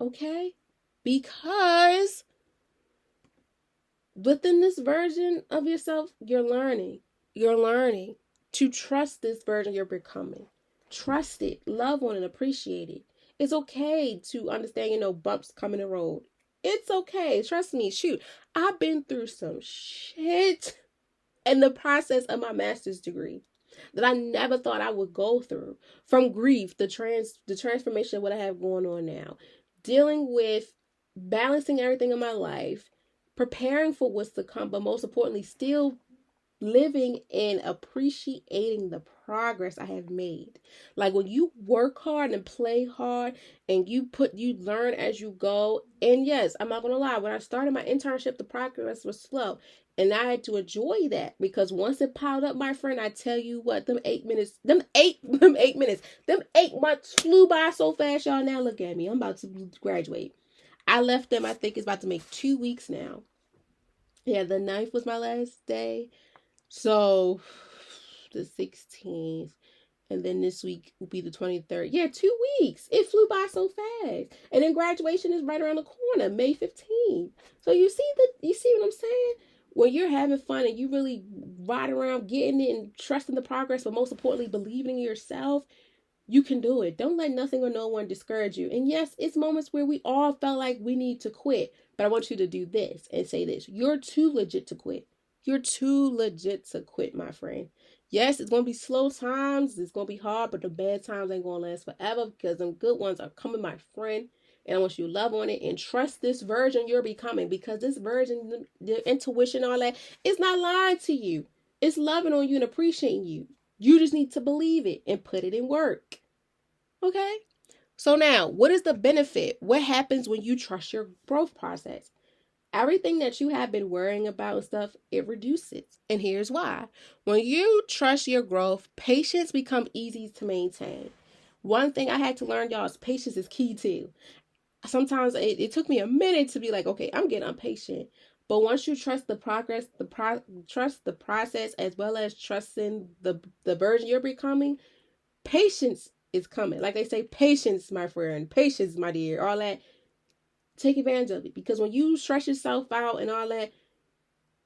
Okay? Because within this version of yourself, you're learning. You're learning to trust this version you're becoming. Trust it, love on it, appreciate it. It's okay to understand, bumps come in the road. It's okay. Trust me. Shoot, I've been through some shit in the process of my master's degree that I never thought I would go through. From grief, the transformation of what I have going on now, dealing with balancing everything in my life, preparing for what's to come, but most importantly, still living and appreciating the progress I have made. Like when you work hard and play hard and you learn as you go. And yes, I'm not gonna lie, when I started my internship, the progress was slow. And I had to enjoy that because once it piled up, my friend, I tell you what, them 8 months flew by so fast, y'all. Now look at me. I'm about to graduate. I left them, I think it's about to make 2 weeks now. Yeah, the 9th was my last day. So the 16th, and then this week will be the 23rd. Yeah, 2 weeks. It flew by so fast. And then graduation is right around the corner, May 15th. So you see what I'm saying? When you're having fun and you really ride around getting it and trusting the progress, but most importantly, believing in yourself, you can do it. Don't let nothing or no one discourage you. And yes, it's moments where we all felt like we need to quit. But I want you to do this and say this. You're too legit to quit. You're too legit to quit, my friend. Yes, it's going to be slow times. It's going to be hard, but the bad times ain't going to last forever because them good ones are coming, my friend. And I want you to love on it and trust this version you're becoming because this version, the intuition, all that, it's not lying to you. It's loving on you and appreciating you. You just need to believe it and put it in work. Okay? So now, what is the benefit? What happens when you trust your growth process? Everything that you have been worrying about and stuff, it reduces. And here's why. When you trust your growth, patience becomes easy to maintain. One thing I had to learn, y'all, is patience is key too. Sometimes it took me a minute to be like, okay, I'm getting impatient. But once you trust the progress, trust the process, as well as trusting the version you're becoming, patience is coming. Like they say, patience, my friend, patience, my dear, all that. Take advantage of it because when you stress yourself out and all that,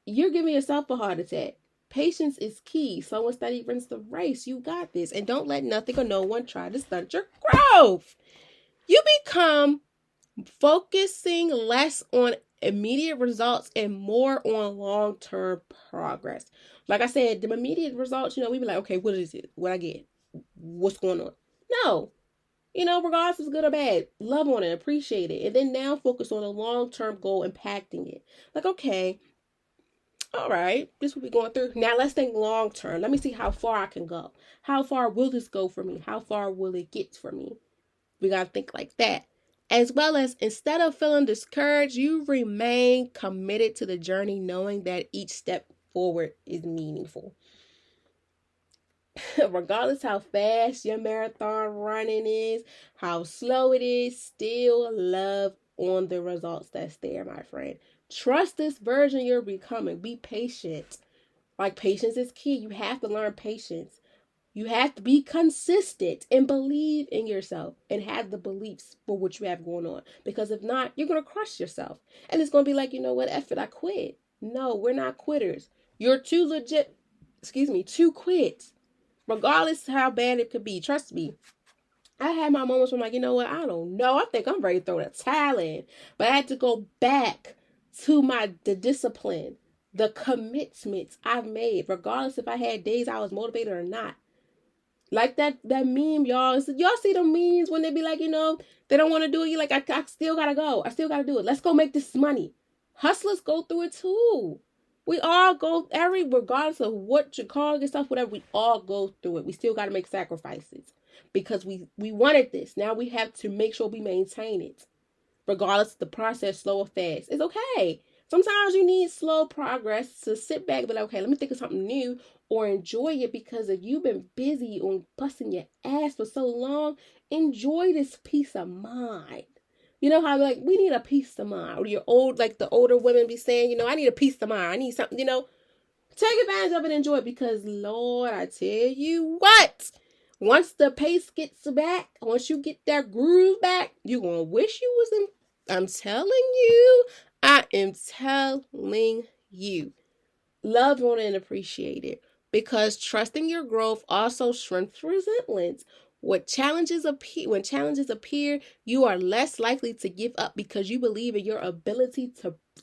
you're giving yourself a heart attack. Patience is key. Someone steady runs the race. You got this. And don't let nothing or no one try to stunt your growth. You become focusing less on immediate results and more on long-term progress. Like I said, the immediate results, we be like, okay, what is it? What I get? What's going on? No. Regardless if it's good or bad, love on it, appreciate it. And then now focus on a long-term goal impacting it. Like, okay, all right, this will be going through. Now let's think long-term. Let me see how far I can go. How far will this go for me? How far will it get for me? We got to think like that. As well as instead of feeling discouraged, you remain committed to the journey knowing that each step forward is meaningful. Regardless how fast your marathon running is, how slow it is, still love on the results that's there, my friend. Trust this version you're becoming. Be patient. Like patience is key. You have to learn patience. You have to be consistent and believe in yourself and have the beliefs for what you have going on. Because if not, you're going to crush yourself. And it's going to be like, you know what, F it, I quit. No, we're not quitters. You're too legit, to quit. Regardless how bad it could be. Trust me. I had my moments where I'm like, you know what, I don't know. I think I'm ready to throw the towel in. But I had to go back to the discipline, the commitments I've made, regardless if I had days I was motivated or not. Like that meme, y'all. Y'all see the memes when they be like, they don't want to do it. You're like, I still gotta go. I still gotta do it. Let's go make this money. Hustlers go through it too. We all go, regardless of what you call yourself, whatever, we all go through it. We still gotta make sacrifices because we wanted this. Now we have to make sure we maintain it. Regardless of the process, slow or fast. It's okay. Sometimes you need slow progress to sit back and be like, okay, let me think of something new or enjoy it, because if you've been busy on busting your ass for so long, enjoy this peace of mind. You know how like we need a peace of mind, or the older women be saying, I need a peace of mind. I need something, take advantage of it and enjoy it, because Lord, I tell you what, once the pace gets back, once you get that groove back, you're going to wish you was in. I'm telling you. I am telling you. Love on and appreciate it, because trusting your growth also strengthens resilience. When challenges appear, you are less likely to give up because you believe in your ability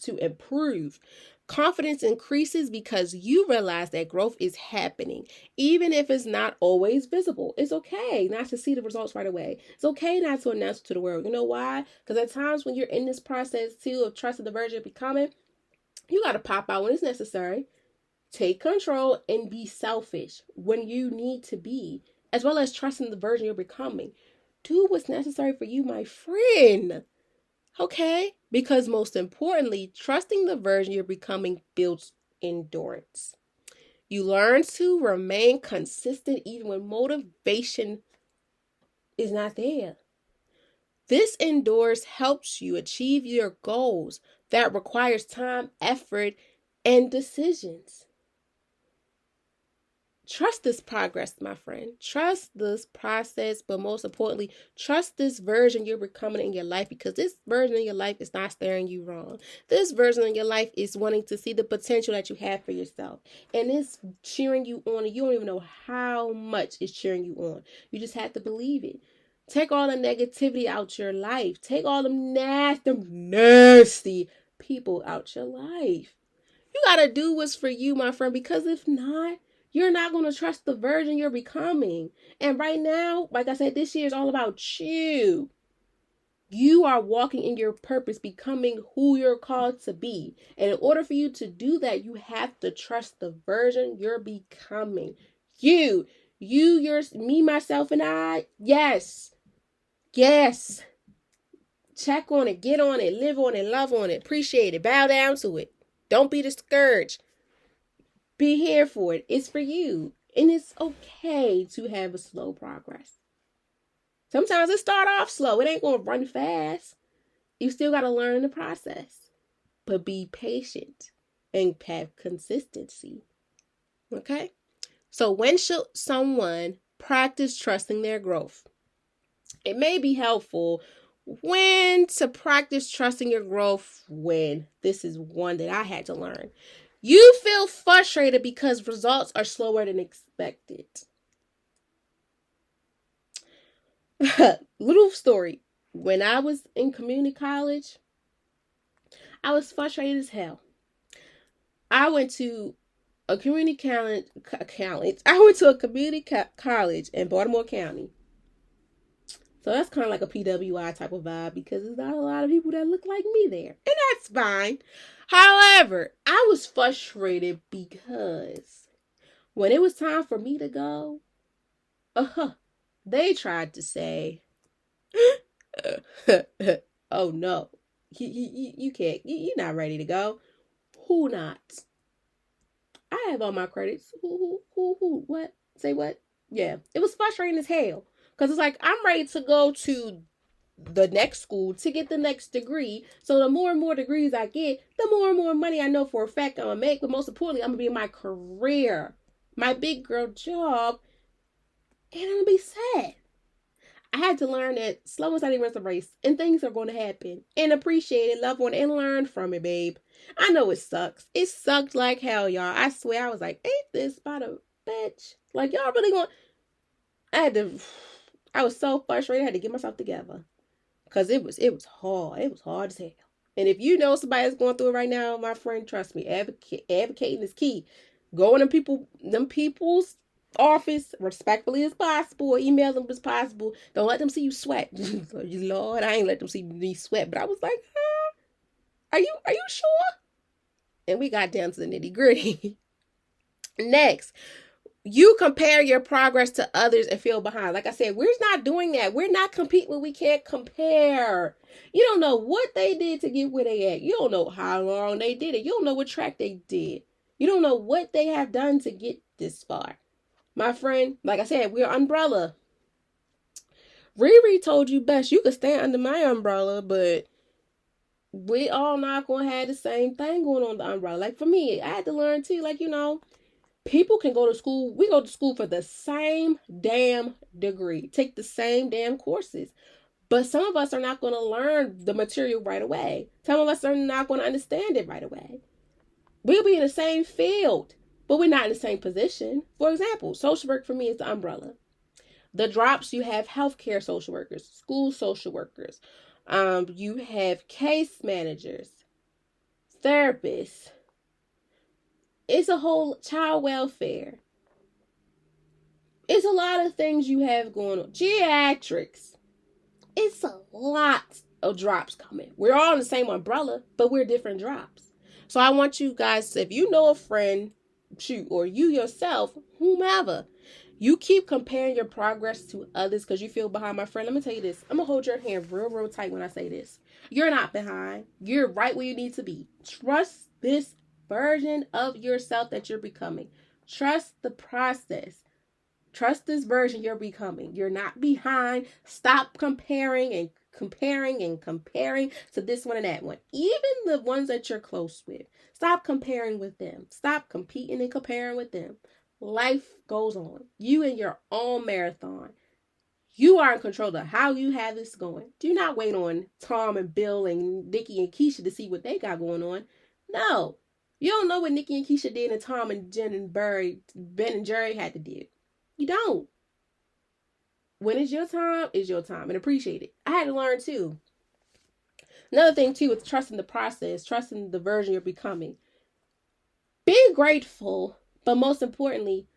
to improve. Confidence increases because you realize that growth is happening, even if it's not always visible. It's okay not to see the results right away. It's okay not to announce it to the world. You know why? Because at times when you're in this process too of trusting the version of becoming, you got to pop out when it's necessary. Take control and be selfish when you need to be, as well as trusting the version you're becoming. Do what's necessary for you, my friend. Okay? Because most importantly, trusting the version you're becoming builds endurance. You learn to remain consistent even when motivation is not there. This endurance helps you achieve your goals that requires time, effort, and decisions. Trust this progress, my friend. Trust this process, but most importantly, trust this version you're becoming in your life, because this version of your life is not steering you wrong. This version of your life is wanting to see the potential that you have for yourself. And it's cheering you on, and you don't even know how much it's cheering you on. You just have to believe it. Take all the negativity out your life. Take all them nasty people out your life. You got to do what's for you, my friend, because if not, you're not going to trust the version you're becoming. And right now, like I said, this year is all about you. You are walking in your purpose, becoming who you're called to be. And in order for you to do that, you have to trust the version you're becoming. You, me, myself, and I. Yes. Check on it, get on it, live on it, love on it, appreciate it, bow down to it. Don't be discouraged. Be here for it. It's for you. And it's okay to have a slow progress. Sometimes it start off slow. It ain't going to run fast. You still got to learn the process. But be patient and have consistency. Okay? So when should someone practice trusting their growth? It may be helpful when to practice trusting your growth when this is one that I had to learn. You feel frustrated because results are slower than expected. Little story. When I was in community college, I was frustrated as hell. I went to a community college. I went to a community college in Baltimore County. So that's kind of like a PWI type of vibe, because there's not a lot of people that look like me there. And that's fine. However, I was frustrated because when it was time for me to go, they tried to say, oh no, you can't, you're not ready to go. Who not? I have all my credits. Who, what? Say what? Yeah, it was frustrating as hell. Because it's like, I'm ready to go to the next school to get the next degree. So the more and more degrees I get, the more and more money I know for a fact I'm going to make. But most importantly, I'm going to be in my career. My big girl job and I'm gonna be sad. I had to learn that slow and steady wins the race, and things are going to happen. And appreciate it, love on it, and learn from it, babe. I know it sucks. It sucked like hell, y'all. I swear, I was like, ain't this about a bitch? Like, y'all really going? I was so frustrated. I had to get myself together because it was hard. It was hard as hell. And if you know somebody that's going through it right now, my friend, trust me, advocating is key. Go in them people's office respectfully as possible, or email them as possible. Don't let them see you sweat. Lord, I ain't let them see me sweat. But I was like, are you sure? And we got down to the nitty gritty. Next, you compare your progress to others and feel behind. Like I said, we're not doing that. We're not competing when we can't compare. You don't know what they did to get where they at. You don't know how long they did it. You don't know what track they did. You don't know what they have done to get this far. My friend, like I said, we're umbrella. Riri told you best. You could stand under my umbrella, but we all not going to have the same thing going on the umbrella. Like for me, I had to learn too, like, people can go to school. We go to school for the same damn degree, take the same damn courses. But some of us are not going to learn the material right away. Some of us are not going to understand it right away. We'll be in the same field, but we're not in the same position. For example, social work for me is the umbrella. The drops, you have healthcare social workers, school social workers. You have case managers, therapists. It's a whole child welfare. It's a lot of things you have going on. Geriatrics. It's a lot of drops coming. We're all in the same umbrella, but we're different drops. So I want you guys, if you know a friend, or you yourself, whomever, you keep comparing your progress to others because you feel behind. My friend, let me tell you this. I'm going to hold your hand real tight when I say this. You're not behind. You're right where you need to be. Trust this version of yourself that you're becoming. Trust the process. Trust this version you're becoming. You're not behind. Stop comparing to this one and that one. Even the ones that you're close with. Stop comparing with them. Stop competing and comparing with them. Life goes on. You in your own marathon. You are in control of how you have this going. Do not wait on Tom and Bill and Nikki and Keisha to see what they got going on. No. You don't know what Nikki and Keisha did and Tom and Jen and Ben and Jerry had to do. You don't. When it's your time, it's your time. And appreciate it. I had to learn too. Another thing too is trusting the process. Trusting the version you're becoming. Be grateful. But most importantly,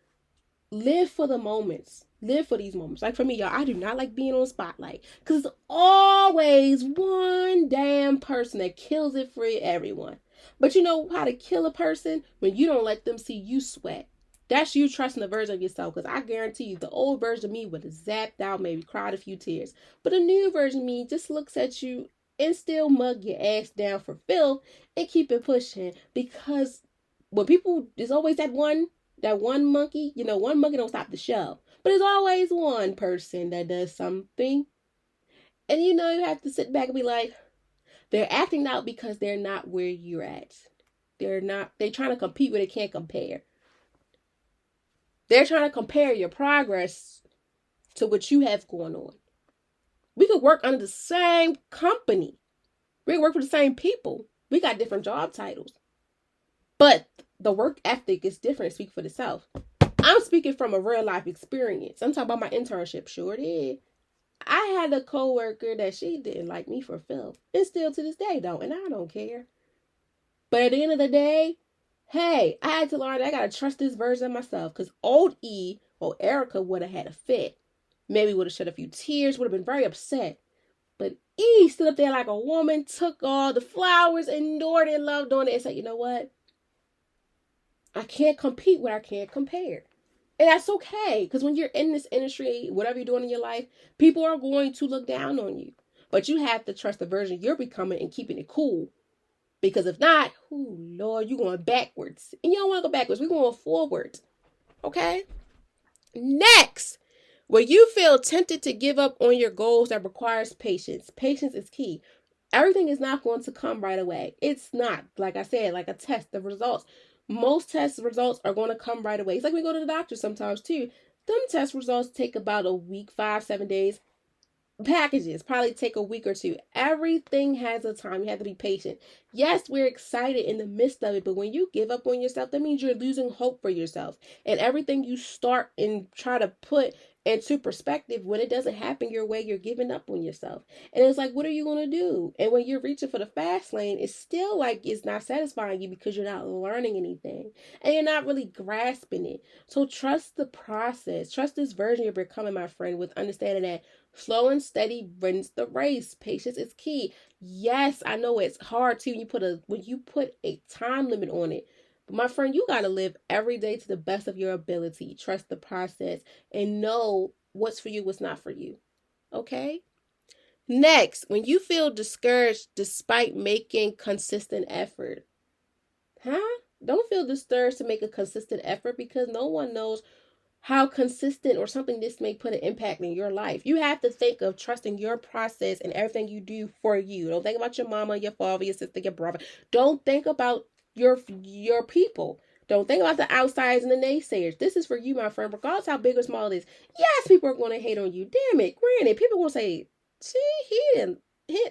live for the moments. Live for these moments. Like for me, y'all, I do not like being on the spotlight. Because there's always one damn person that kills it for everyone. But you know how to kill a person? When you don't let them see you sweat. That's you trusting the version of yourself. Because I guarantee you, the old version of me would have zapped out, maybe cried a few tears. But the new version of me just looks at you and still mug your ass down for filth and keep it pushing. Because when people, there's always that one monkey. One monkey don't stop the show. But there's always one person that does something. And you have to sit back and be like, they're acting out because they're not where you're at. They're trying to compete where they can't compare. They're trying to compare your progress to what you have going on. We could work under the same company. We could work for the same people. We got different job titles. But the work ethic is different. Speak for itself. I'm speaking from a real life experience. I'm talking about my internship. Sure did. I had a coworker that she didn't like me for filth. And still to this day don't. And I don't care. But at the end of the day, hey, I had to learn that I got to trust this version of myself. Because old E or Erica would have had a fit. Maybe would have shed a few tears. Would have been very upset. But E stood up there like a woman. Took all the flowers. Endured it. Loved on it. And said, you know what? I can't compete when I can't compare. And that's okay. Because when you're in this industry, whatever you're doing in your life, people are going to look down on you. But you have to trust the version you're becoming and keeping it cool. Because if not, Lord, you're going backwards. And you don't want to go backwards. We're going forward. Okay? Next, where you feel tempted to give up on your goals that requires patience. Patience is key. Everything is not going to come right away. It's not. Like I said, like a test, the results. Most test results are going to come right away. It's like we go to the doctor sometimes too. Them test results take about a week, 5, 7 days. Packages probably take a week or two. Everything has a time. You have to be patient. Yes, we're excited in the midst of it, but when you give up on yourself, that means you're losing hope for yourself. And everything you start and try to put into perspective, when it doesn't happen your way, you're giving up on yourself. And it's like, what are you going to do? And when you're reaching for the fast lane, it's still like it's not satisfying you because you're not learning anything and you're not really grasping it. So trust the process. Trust this version you're becoming, my friend, with understanding that slow and steady wins the race. Patience is key. Yes, I know it's hard too when you put a time limit on it. But my friend, you gotta live every day to the best of your ability. Trust the process and know what's for you, what's not for you. Okay? Next, when you feel discouraged despite making consistent effort. Don't feel discouraged to make a consistent effort because no one knows how consistent or something this may put an impact in your life. You have to think of trusting your process and everything you do for you. Don't think about your mama, your father, your sister, your brother. Don't think about your people. Don't think about the outsiders and the naysayers. This is for you, my friend, regardless how big or small it is. Yes, people are going to hate on you. Damn it. Granted, people are going to say,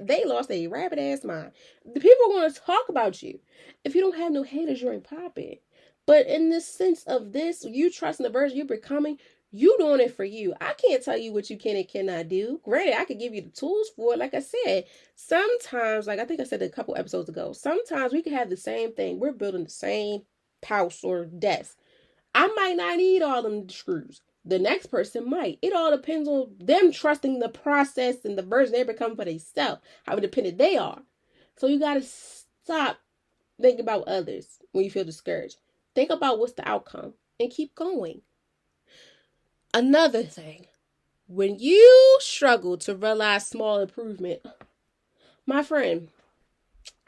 they lost a rabbit ass mind. The people are going to talk about you. If you don't have no haters, you ain't popping. But in the sense of this, you trusting the version you're becoming, you doing it for you. I can't tell you what you can and cannot do. Granted, I could give you the tools for it. Like I said, sometimes, like I think I said a couple episodes ago, sometimes we can have the same thing. We're building the same house or desk. I might not need all them screws. The next person might. It all depends on them trusting the process and the version they're becoming for themselves, how independent they are. So you got to stop thinking about others when you feel discouraged. Think about what's the outcome and keep going. Another thing, when you struggle to realize small improvement, my friend,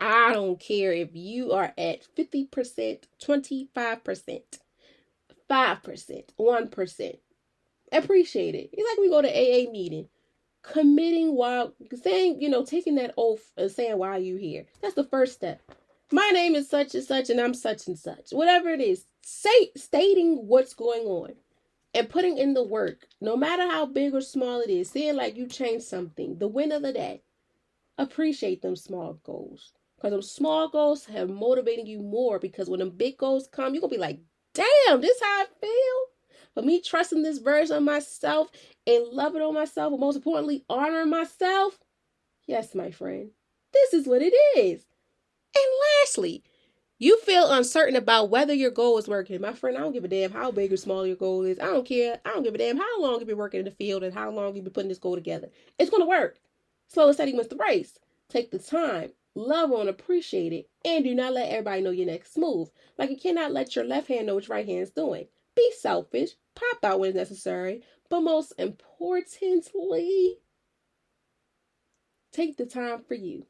I don't care if you are at 50%, 25%, 5%, 1%. Appreciate it. It's like we go to AA meeting. Committing while saying, taking that oath and saying why you here. That's the first step. My name is such and such and I'm such and such. Whatever it is, stating what's going on and putting in the work, no matter how big or small it is, saying like you changed something, the win of the day. Appreciate them small goals. Because them small goals have motivating you more, because when them big goals come, you're going to be like, damn, this how I feel. But me trusting this version of myself and loving on myself, but most importantly, honoring myself. Yes, my friend, this is what it is. And lastly, you feel uncertain about whether your goal is working. My friend, I don't give a damn how big or small your goal is. I don't care. I don't give a damn how long you've been working in the field and how long you've been putting this goal together. It's going to work. Slow and steady wins the race. Take the time, love on, appreciate it, and do not let everybody know your next move. Like you cannot let your left hand know what your right hand is doing. Be selfish, pop out when it's necessary, but most importantly, take the time for you.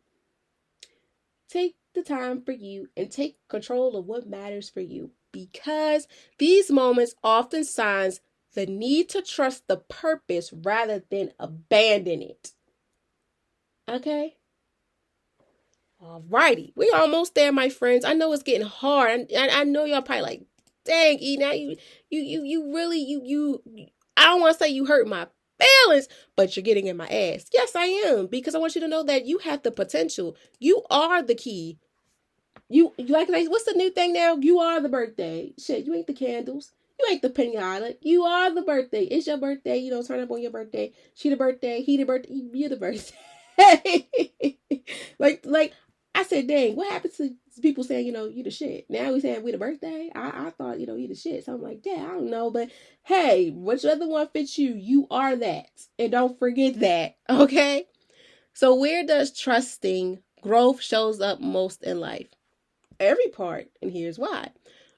Take the time for you and take control of what matters for you, because these moments often signs the need to trust the purpose rather than abandon it. Okay? Alrighty. We almost there, my friends. I know it's getting hard. I know y'all probably like, dang, E, now you really, I don't want to say you hurt my feelings, but you're getting in my ass. Yes, I am, because I want you to know that you have the potential. You are the key. You like, what's the new thing now? You are the birthday. Shit, you ain't the candles. You ain't the pinata. You are the birthday. It's your birthday. Turn up on your birthday. She the birthday. He the birthday. You the birthday. like I said, dang, what happened to people saying, you the shit? Now we saying we the birthday? I thought, you the shit. So I'm like, yeah, I don't know. But hey, whichever one fits you, you are that. And don't forget that, okay? So where does trusting growth shows up most in life? Every part, and here's why.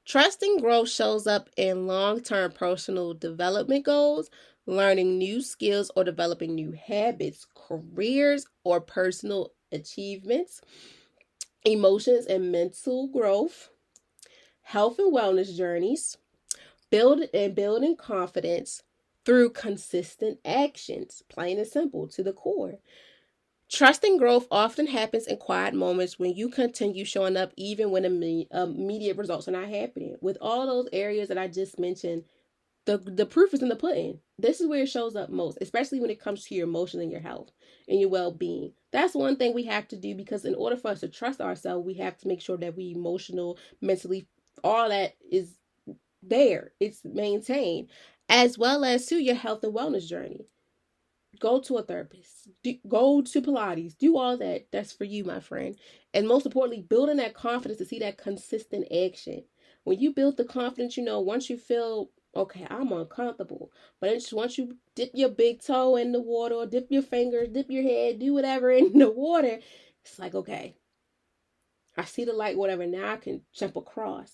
Trusting growth shows up in long-term personal development goals, learning new skills or developing new habits, careers or personal achievements, emotions and mental growth, health and wellness journeys, building confidence through consistent actions, plain and simple, to the core. Trusting growth often happens in quiet moments when you continue showing up even when immediate results are not happening. With all those areas that I just mentioned, The proof is in the pudding. This is where it shows up most, especially when it comes to your emotion and your health and your well-being. That's one thing we have to do, because in order for us to trust ourselves, we have to make sure that we emotional, mentally, all that is there. It's maintained, as well as to your health and wellness journey. Go to a therapist, go to Pilates, do all that. That's for you, my friend. And most importantly, building that confidence to see that consistent action. When you build the confidence, once you feel, okay, I'm uncomfortable, but it's once you dip your big toe in the water, or dip your fingers, dip your head, do whatever in the water, it's like, okay, I see the light, whatever, now I can jump across.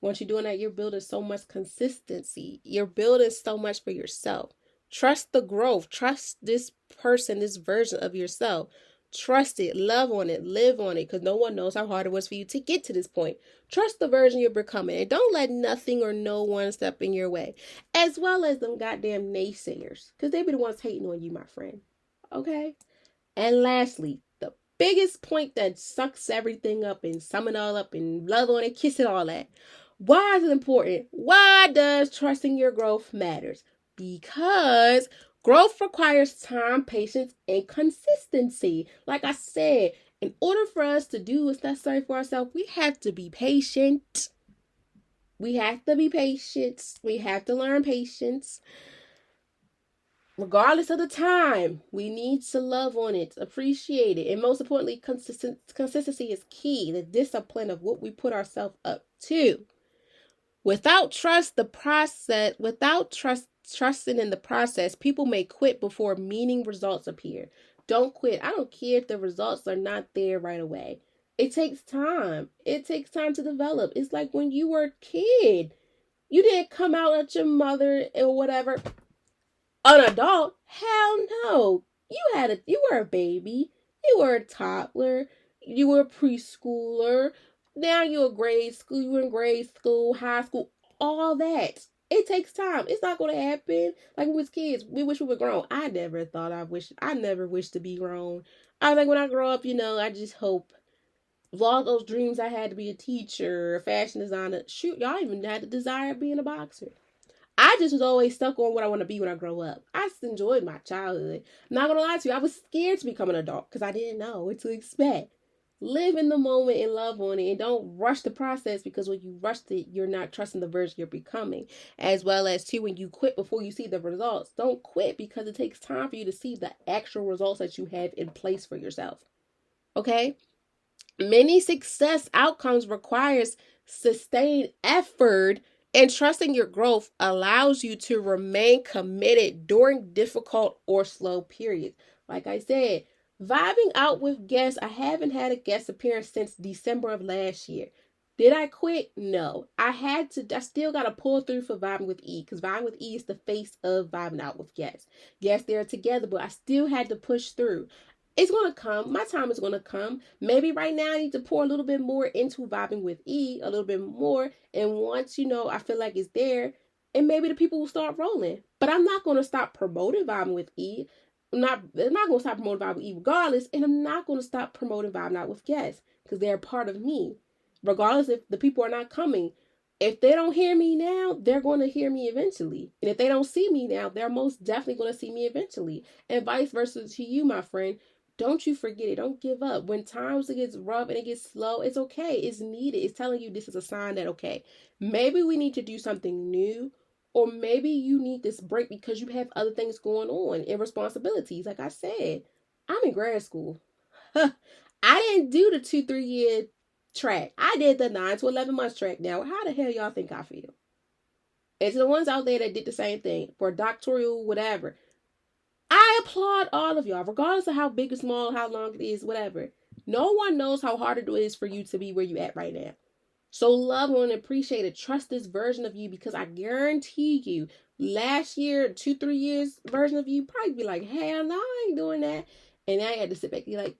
Once you're doing that, you're building so much consistency. You're building so much for yourself. Trust the growth. Trust this person, this version of yourself. Trust it. Love on it. Live on it. Because no one knows how hard it was for you to get to this point. Trust the version you're becoming. And don't let nothing or no one step in your way. As well as them goddamn naysayers. Because they be the ones hating on you, my friend. Okay? And lastly, the biggest point that sucks everything up and sum it all up and love on it, kiss it, all that. Why is it important? Why does trusting your growth matters? Because growth requires time, patience, and consistency. Like I said, in order for us to do what's necessary for ourselves, we have to be patient. We have to be patient. We have to learn patience. Regardless of the time, we need to love on it, appreciate it, and most importantly, consistency is key. The discipline of what we put ourselves up to. Without trusting in the process, people may quit before meaning results appear. Don't quit. I don't care if the results are not there right away. It takes time. It takes time to develop. It's like when you were a kid. You didn't come out at your mother or whatever. An adult? Hell no. You were a baby. You were a toddler. You were a preschooler. Now you're you were in grade school, high school, all that. It takes time. It's not gonna happen. Like when we was kids, we wish we were grown. I never wished to be grown. I was like, when I grow up, I just hope of all those dreams I had to be a teacher, a fashion designer. Shoot, y'all even had the desire of being a boxer. I just was always stuck on what I want to be when I grow up. I just enjoyed my childhood. I'm not gonna lie to you, I was scared to become an adult because I didn't know what to expect. Live in the moment and love on it, and don't rush the process, because when you rush it, you're not trusting the version you're becoming. As well as too, when you quit before you see the results, don't quit, because it takes time for you to see the actual results that you have in place for yourself. Okay? Many success outcomes requires sustained effort, and trusting your growth allows you to remain committed during difficult or slow periods. Like I said, vibing out with guests. I haven't had a guest appearance since December of last year. Did I quit? No. I still got to pull through for Vibing with E, because Vibing with E is the face of Vibing Out with Guests. Yes, they're together, but I still had to push through. It's going to come. My time is going to come. Maybe right now I need to pour a little bit more into Vibing with E, a little bit more. And once, I feel like it's there, and maybe the people will start rolling. But I'm not going to stop promoting Vibing with E. I'm not going to stop promoting Vibing with E regardless. And I'm not going to stop promoting Vibing Out with Guests, because they're a part of me. Regardless if the people are not coming. If they don't hear me now, they're going to hear me eventually. And if they don't see me now, they're most definitely going to see me eventually. And vice versa to you, my friend. Don't you forget it. Don't give up. When times it gets rough and it gets slow, it's okay. It's needed. It's telling you this is a sign that, okay, maybe we need to do something new, or maybe you need this break because you have other things going on and responsibilities. Like I said, I'm in grad school. I didn't do the 2-3 year track. I did the 9 to 11 months track. Now, how the hell y'all think I feel? It's the ones out there that did the same thing for doctoral, whatever. I applaud all of y'all, regardless of how big or small, how long it is, whatever. No one knows how hard it is for you to be where you at right now. So love and appreciate it. Trust this version of you, because I guarantee you, last year, 2-3 years version of you probably be like, hell no, I ain't doing that. And I had to sit back and be like,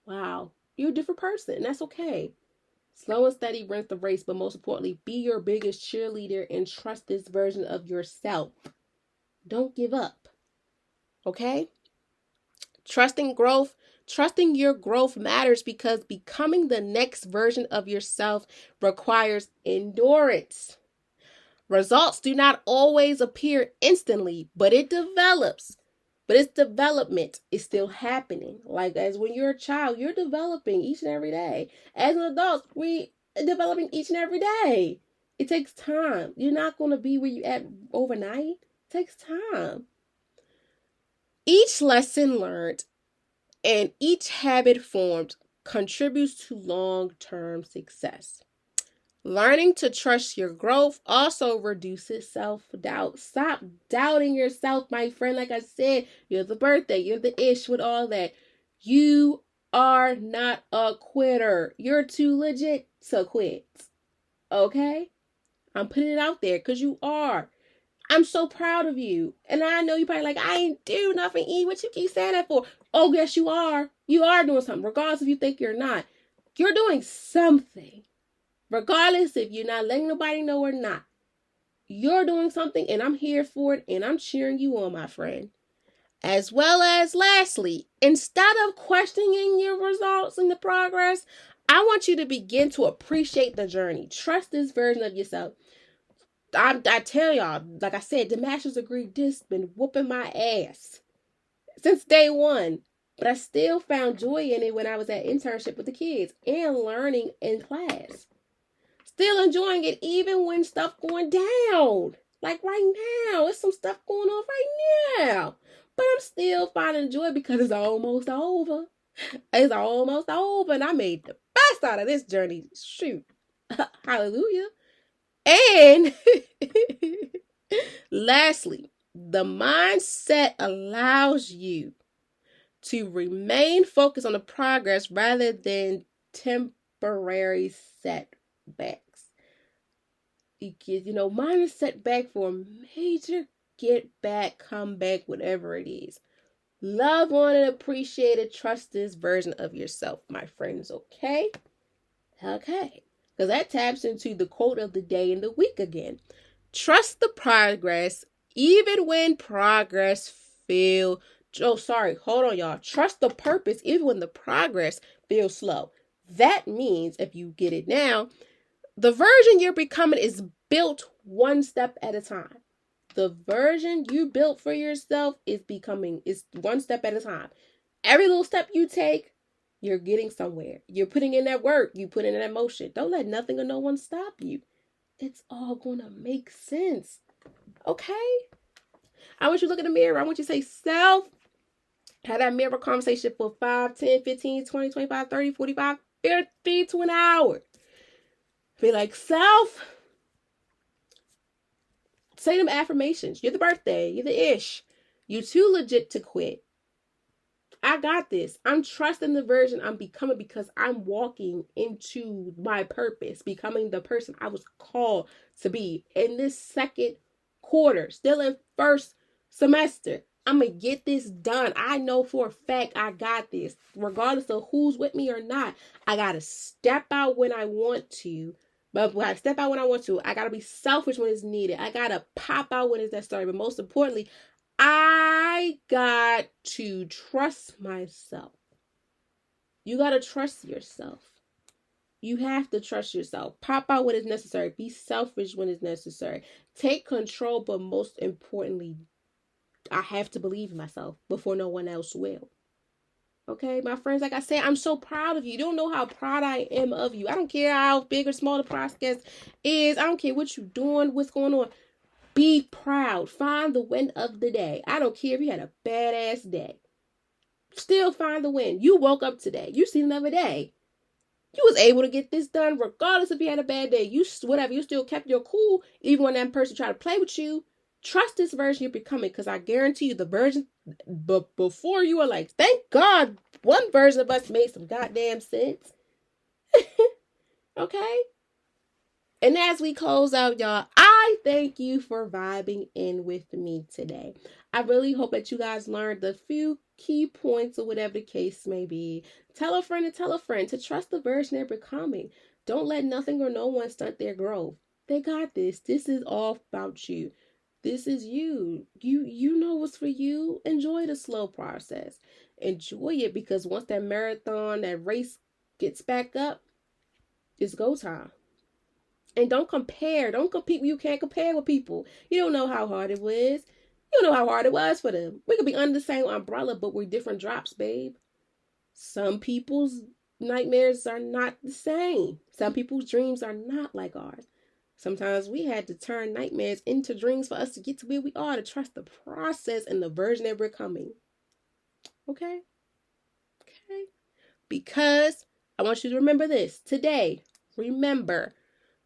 wow, you're a different person. And that's okay. Slow and steady wins the race, but most importantly, be your biggest cheerleader and trust this version of yourself. Don't give up. Okay? Trusting your growth matters, because becoming the next version of yourself requires endurance. Results do not always appear instantly, but it develops. But its development is still happening. Like as when you're a child, you're developing each and every day. As an adult, we are developing each and every day. It takes time. You're not going to be where you at overnight. It takes time. Each lesson learned and each habit formed contributes to long-term success. Learning to trust your growth also reduces self-doubt. Stop doubting yourself, my friend. Like I said, you're the birthday, you're the ish with all that. You are not a quitter. You're too legit to quit. Okay? I'm putting it out there because you are. I'm so proud of you. And I know you're probably like, I ain't do nothing, E. What you keep saying that for? Oh, yes, you are. You are doing something, regardless if you think you're not. You're doing something. Regardless if you're not letting nobody know or not. You're doing something, and I'm here for it, and I'm cheering you on, my friend. As well as, lastly, instead of questioning your results and the progress, I want you to begin to appreciate the journey. Trust this version of yourself. I tell y'all, like I said, the master's degree just been whooping my ass since day one. But I still found joy in it when I was at internship with the kids and learning in class. Still enjoying it even when stuff going down. Like right now, there's some stuff going on right now. But I'm still finding joy because it's almost over. It's almost over, and I made the best out of this journey. Shoot. Hallelujah. And lastly, the mindset allows you to remain focused on the progress rather than temporary setbacks. Mine is setback for a major get back, come back, whatever it is. Love on and appreciate it. Trust this version of yourself, my friends. Okay? Okay. Because that taps into the quote of the day and the week again. Trust the progress, even when progress feels... hold on, y'all. Trust the purpose, even when the progress feels slow. That means, if you get it now, the version you're becoming is built one step at a time. The version you built for yourself is one step at a time. Every little step you take, you're getting somewhere. You're putting in that work. You put in that motion. Don't let nothing or no one stop you. It's all going to make sense. Okay? I want you to look in the mirror. I want you to say, self. Have that mirror conversation for 5, 10, 15, 20, 25, 30, 45, 50 to an hour. Be like, self. Say them affirmations. You're the birthday. You're the ish. You're too legit to quit. I got this. I'm trusting the version I'm becoming because I'm walking into my purpose, becoming the person I was called to be in this second quarter, still in first semester. I'm going to get this done. I know for a fact I got this, regardless of who's with me or not. I got to step out when I want to. But when I step out when I want to, I got to be selfish when it's needed. I got to pop out when it's necessary. But most importantly, I got to trust myself. You got to trust yourself. You have to trust yourself. Pop out when it's necessary. Be selfish when it's necessary. Take control, but most importantly, I have to believe in myself before no one else will. Okay, my friends, like I said, I'm so proud of you. You don't know how proud I am of you. I don't care how big or small the process is. I don't care what you're doing, what's going on. Be proud. Find the win of the day. I don't care if you had a badass day. Still find the win. You woke up today. You seen another day. You was able to get this done regardless if you had a bad day. You still kept your cool even when that person tried to play with you. Trust this version you're becoming because I guarantee you the version before you are like, thank God one version of us made some goddamn sense. Okay? And as we close out, y'all, I thank you for vibing in with me today. I really hope that you guys learned the few key points or whatever the case may be. Tell a friend to trust the version they're becoming. Don't let nothing or no one stunt their growth. They got this. This is all about you. This is you. You know what's for you. Enjoy the slow process. Enjoy it because once that marathon, that race gets back up, it's go time. And don't compare. Don't compete. You can't compare with people. You don't know how hard it was. You don't know how hard it was for them. We could be under the same umbrella, but we're different drops, babe. Some people's nightmares are not the same. Some people's dreams are not like ours. Sometimes we had to turn nightmares into dreams for us to get to where we are, to trust the process and the version that we're coming. Okay? Okay? Because I want you to remember this. Today, remember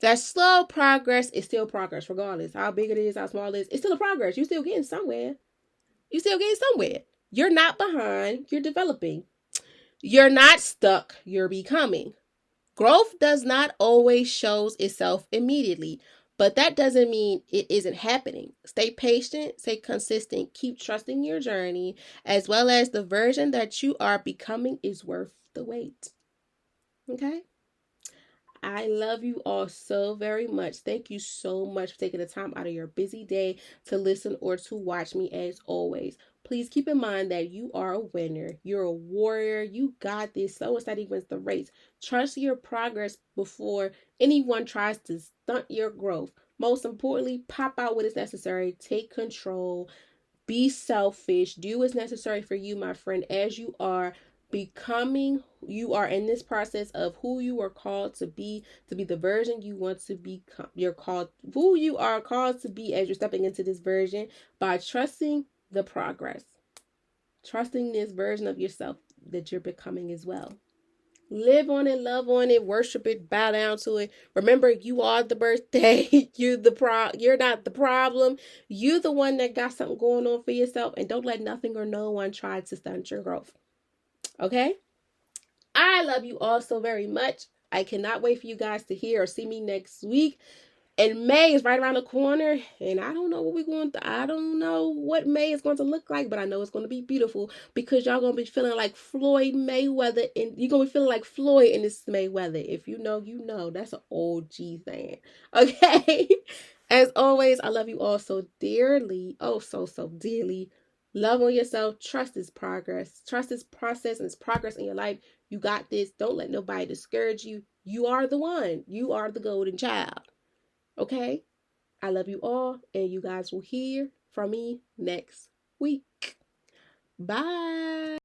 that slow progress is still progress, regardless how big it is, how small it is. It's still a progress. You're still getting somewhere. You're still getting somewhere. You're not behind. You're developing. You're not stuck. You're becoming. Growth does not always shows itself immediately, but that doesn't mean it isn't happening. Stay patient, stay consistent, keep trusting your journey, as well as the version that you are becoming is worth the wait. Okay? I love you all so very much. Thank you so much for taking the time out of your busy day to listen or to watch me as always. Please keep in mind that you are a winner. You're a warrior. You got this. So is that he wins the race. Trust your progress before anyone tries to stunt your growth. Most importantly, pop out what is necessary. Take control. Be selfish. Do what's necessary for you, my friend, as you are becoming. You are in this process of who you are called to be the version you want to become. You're called who you are called to be as you're stepping into this version by trusting the progress, trusting this version of yourself that you're becoming as well. Live on it, love on it, worship it, bow down to it. Remember, you are the birthday. You're not the problem. You're the one that got something going on for yourself, and don't let nothing or no one try to stunt your growth. Okay? I love you all so very much. I cannot wait for you guys to hear or see me next week. And May is right around the corner, and I don't know I don't know what May is going to look like, but I know it's going to be beautiful because y'all going to be feeling like Floyd Mayweather, and you're going to be feeling like Floyd in this Mayweather. If you know, you know. That's an OG thing. Okay? As always, I love you all so dearly. Oh, so dearly. Love on yourself. Trust is progress. Trust is process and it's progress in your life. You got this. Don't let nobody discourage you. You are the one. You are the golden child. Okay? I love you all, and you guys will hear from me next week. Bye.